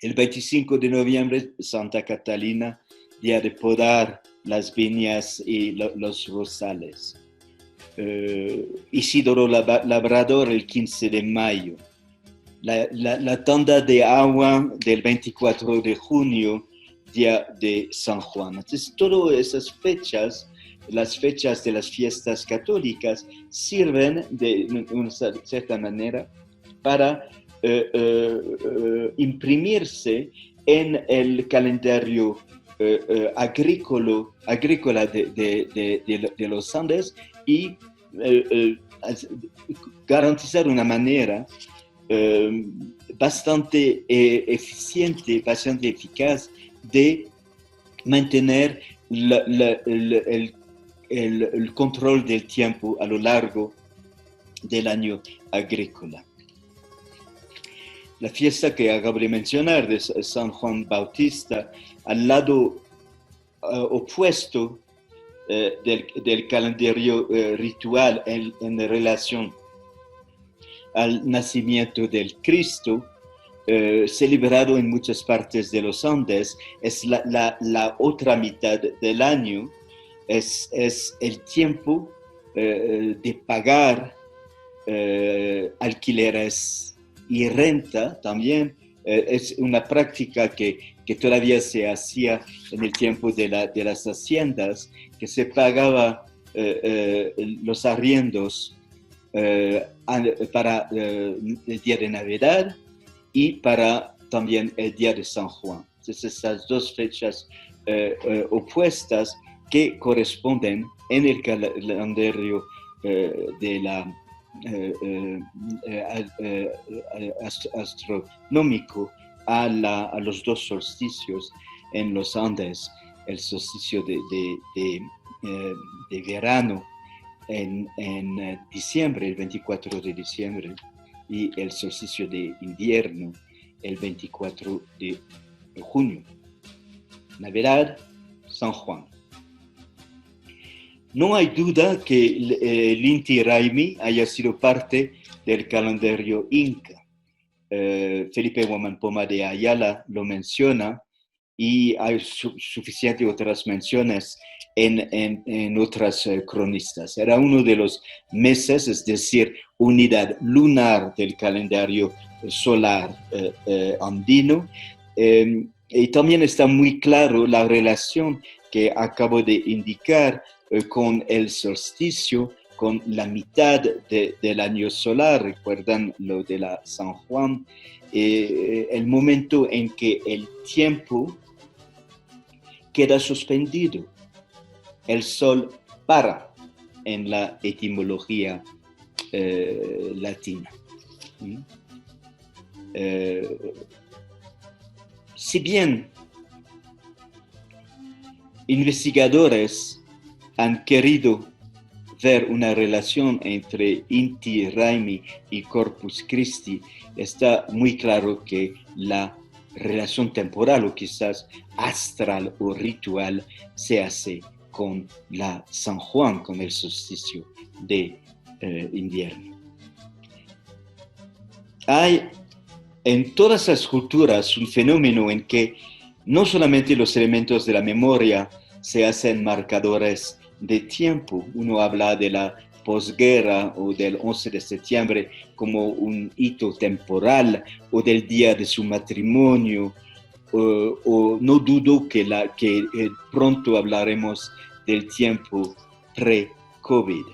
El 25 de noviembre, Santa Catalina, día de podar las viñas y los rosales. Isidoro Labrador, el 15 de mayo. La tanda de agua del 24 de junio, día de San Juan. Entonces, todas esas fechas, las fechas de las fiestas católicas, sirven de una cierta manera para imprimirse en el calendario agrícola de los Andes y garantizar una manera bastante eficiente, bastante eficaz de mantener el control del tiempo a lo largo del año agrícola. La fiesta que acabo de mencionar de San Juan Bautista, al lado opuesto del calendario ritual en relación al nacimiento del Cristo, celebrado en muchas partes de los Andes, es la otra mitad del año, es el tiempo de pagar alquileres y renta también. Es una práctica que todavía se hacía en el tiempo de las haciendas, que se pagaba los arriendos para el día de Navidad y para también el día de San Juan. Entonces, estas dos fechas opuestas que corresponden en el calendario de la astronómico a los dos solsticios en los Andes, el solsticio de verano en diciembre, el 24 de diciembre, y el solsticio de invierno, el 24 de junio. Navidad, San Juan. No hay duda que el Inti Raymi haya sido parte del calendario inca. Felipe Huamampoma de Ayala lo menciona y hay suficientes otras menciones en otras cronistas. Era uno de los meses, es decir, unidad lunar del calendario solar andino. Y también está muy claro la relación que acabo de indicar con el solsticio, con la mitad del año solar. Recuerdan lo de la San Juan, el momento en que el tiempo queda suspendido. El sol para en la etimología latina. Si bien investigadores han querido ver una relación entre Inti Raymi y Corpus Christi, está muy claro que la relación temporal o quizás astral o ritual se hace con la San Juan, con el solsticio de invierno. Hay en todas las culturas un fenómeno en que no solamente los elementos de la memoria se hacen marcadores de tiempo. Uno habla de la posguerra o del 11 de septiembre como un hito temporal, o del día de su matrimonio, o no dudo que pronto hablaremos del tiempo pre-COVID.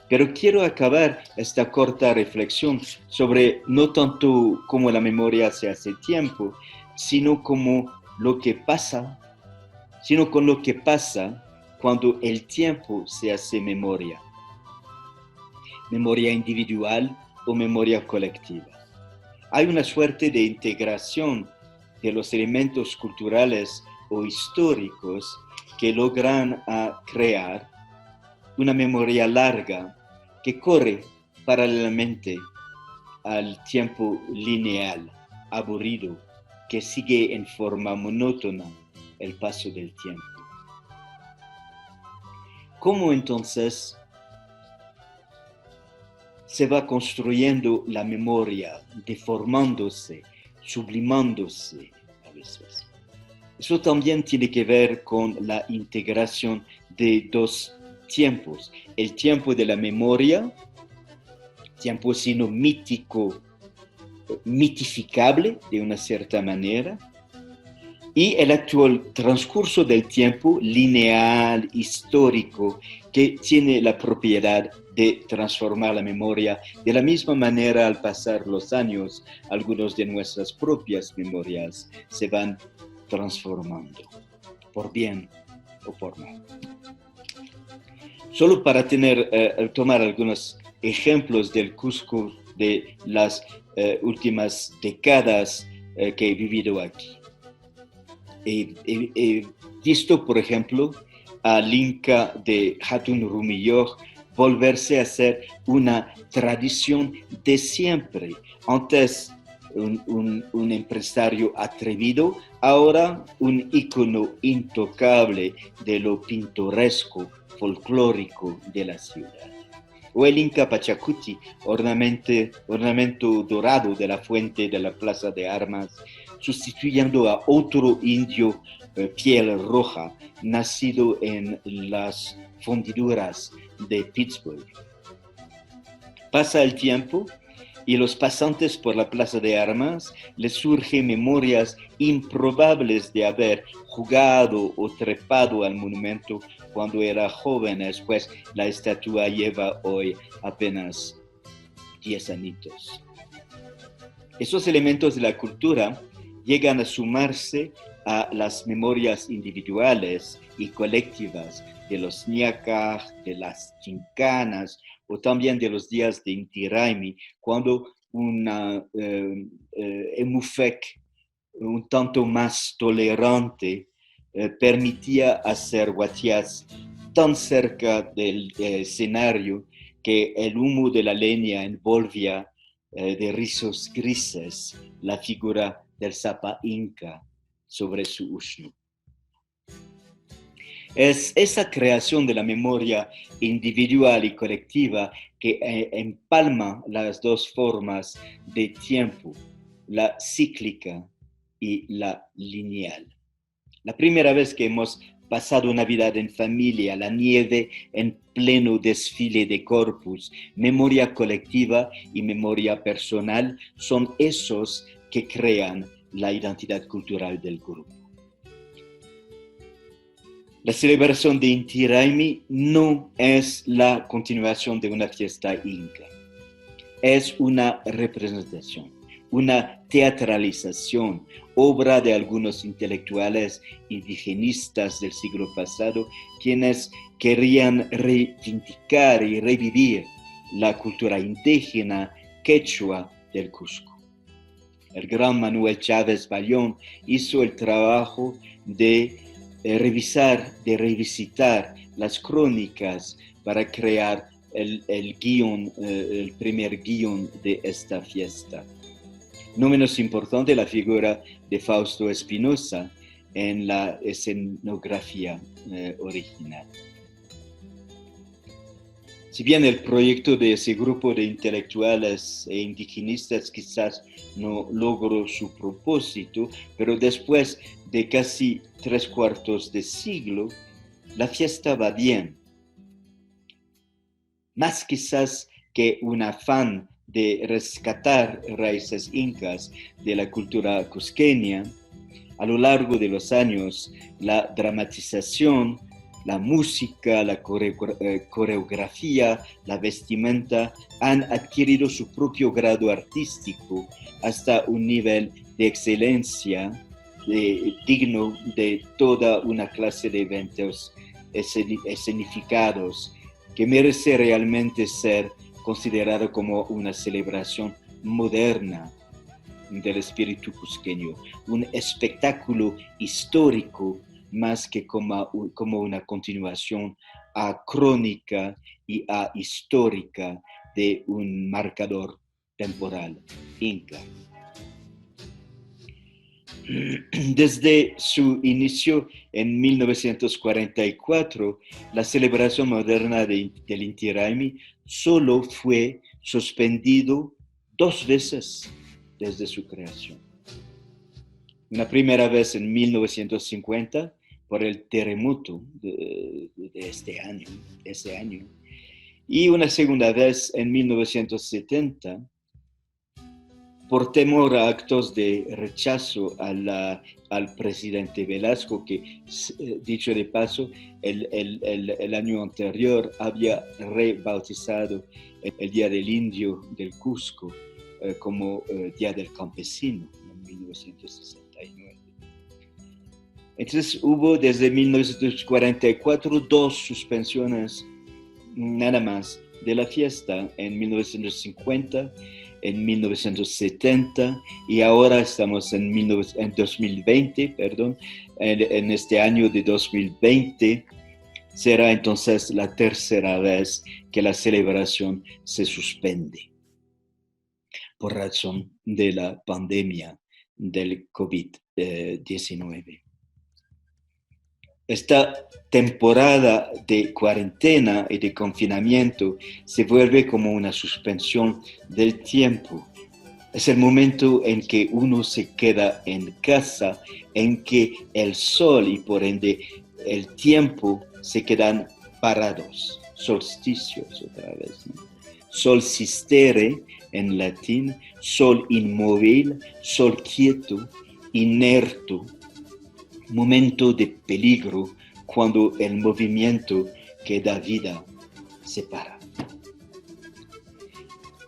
Pero quiero acabar esta corta reflexión sobre no tanto cómo la memoria se hace tiempo, sino con lo que pasa cuando el tiempo se hace memoria. Memoria individual o memoria colectiva. Hay una suerte de integración de los elementos culturales o históricos que logran crear una memoria larga que corre paralelamente al tiempo lineal, aburrido, que sigue en forma monótona el paso del tiempo. ¿Cómo entonces se va construyendo la memoria, deformándose, sublimándose a veces? Eso también tiene que ver con la integración de dos tiempos. El tiempo de la memoria, tiempo sino mítico, mitificable de una cierta manera, y el actual transcurso del tiempo lineal, histórico, que tiene la propiedad de transformar la memoria. De la misma manera, al pasar los años, algunas de nuestras propias memorias se van transformando, por bien o por mal. Solo para tomar algunos ejemplos del Cusco de las últimas décadas que he vivido aquí. He visto, por ejemplo, al Inca de Hatun Rumiyoj volverse a ser una tradición de siempre. Antes un empresario atrevido, ahora un ícono intocable de lo pintoresco, folclórico de la ciudad. O el Inca Pachacuti, ornamento dorado de la fuente de la Plaza de Armas, sustituyendo a otro indio piel roja, nacido en las fundiduras de Pittsburgh. Pasa el tiempo y los pasantes por la Plaza de Armas les surgen memorias improbables de haber jugado o trepado al monumento cuando era jóvenes, pues la estatua lleva hoy apenas 10 añitos. Esos elementos de la cultura llegan a sumarse a las memorias individuales y colectivas de los ñacaj, de las chincanas, o también de los días de Inti Raymi, cuando una Emufec un tanto más tolerante permitía hacer huachias tan cerca del escenario que el humo de la leña envolvía de rizos grises la figura del Zapa Inca sobre su ushnu. Es esa creación de la memoria individual y colectiva que empalma las dos formas de tiempo, la cíclica y la lineal. La primera vez que hemos pasado Navidad en familia, la nieve en pleno desfile de Corpus, memoria colectiva y memoria personal son esos que crean la identidad cultural del grupo. La celebración de Inti Raymi no es la continuación de una fiesta inca. Es una representación, una teatralización, obra de algunos intelectuales indigenistas del siglo pasado, quienes querían reivindicar y revivir la cultura indígena quechua del Cusco. El gran Manuel Chávez Bayón hizo el trabajo de revisar, de revisitar las crónicas para crear el primer guión de esta fiesta. No menos importante la figura de Fausto Espinosa en la escenografía original. Si bien el proyecto de ese grupo de intelectuales e indigenistas quizás no logró su propósito, pero después de casi 3/4 de siglo, la fiesta va bien. Más quizás que un afán de rescatar raíces incas de la cultura cusqueña, a lo largo de los años, la dramatización, la música, la coreografía, la vestimenta han adquirido su propio grado artístico hasta un nivel de excelencia digno de toda una clase de eventos escenificados que merece realmente ser considerado como una celebración moderna del espíritu cusqueño, un espectáculo histórico más que como una continuación acrónica y ahistórica de un marcador temporal inca. Desde su inicio en 1944, la celebración moderna del Inti Raymi solo fue suspendido 2 veces desde su creación. Una primera vez en 1950 por el terremoto de ese año, y una segunda vez en 1970 por temor a actos de rechazo al presidente Velasco, que, dicho de paso, el año anterior había rebautizado el Día del Indio del Cusco como Día del Campesino en 1969. Entonces hubo desde 1944 2 suspensiones nada más de la fiesta, en 1950, en 1970 y ahora estamos en 2020, en este año de 2020 será entonces la tercera vez que la celebración se suspende por razón de la pandemia del COVID-19. Esta temporada de cuarentena y de confinamiento se vuelve como una suspensión del tiempo. Es el momento en que uno se queda en casa, en que el sol y por ende el tiempo se quedan parados, solsticios otra vez, ¿no? Solsistere en latín, sol inmóvil, sol quieto, inerto. Momento de peligro cuando el movimiento que da vida se para.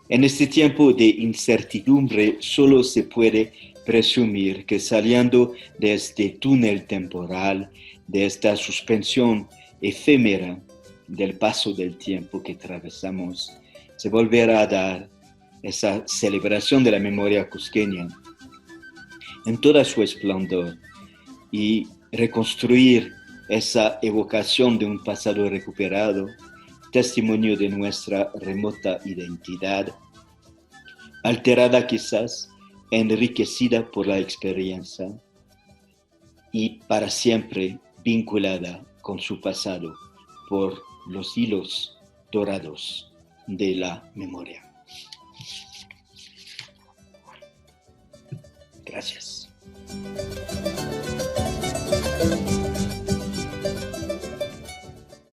En este tiempo de incertidumbre solo se puede presumir que saliendo de este túnel temporal, de esta suspensión efímera del paso del tiempo que atravesamos, se volverá a dar esa celebración de la memoria cusqueña en toda su esplendor, y reconstruir esa evocación de un pasado recuperado, testimonio de nuestra remota identidad, alterada quizás, enriquecida por la experiencia y para siempre vinculada con su pasado por los hilos dorados de la memoria.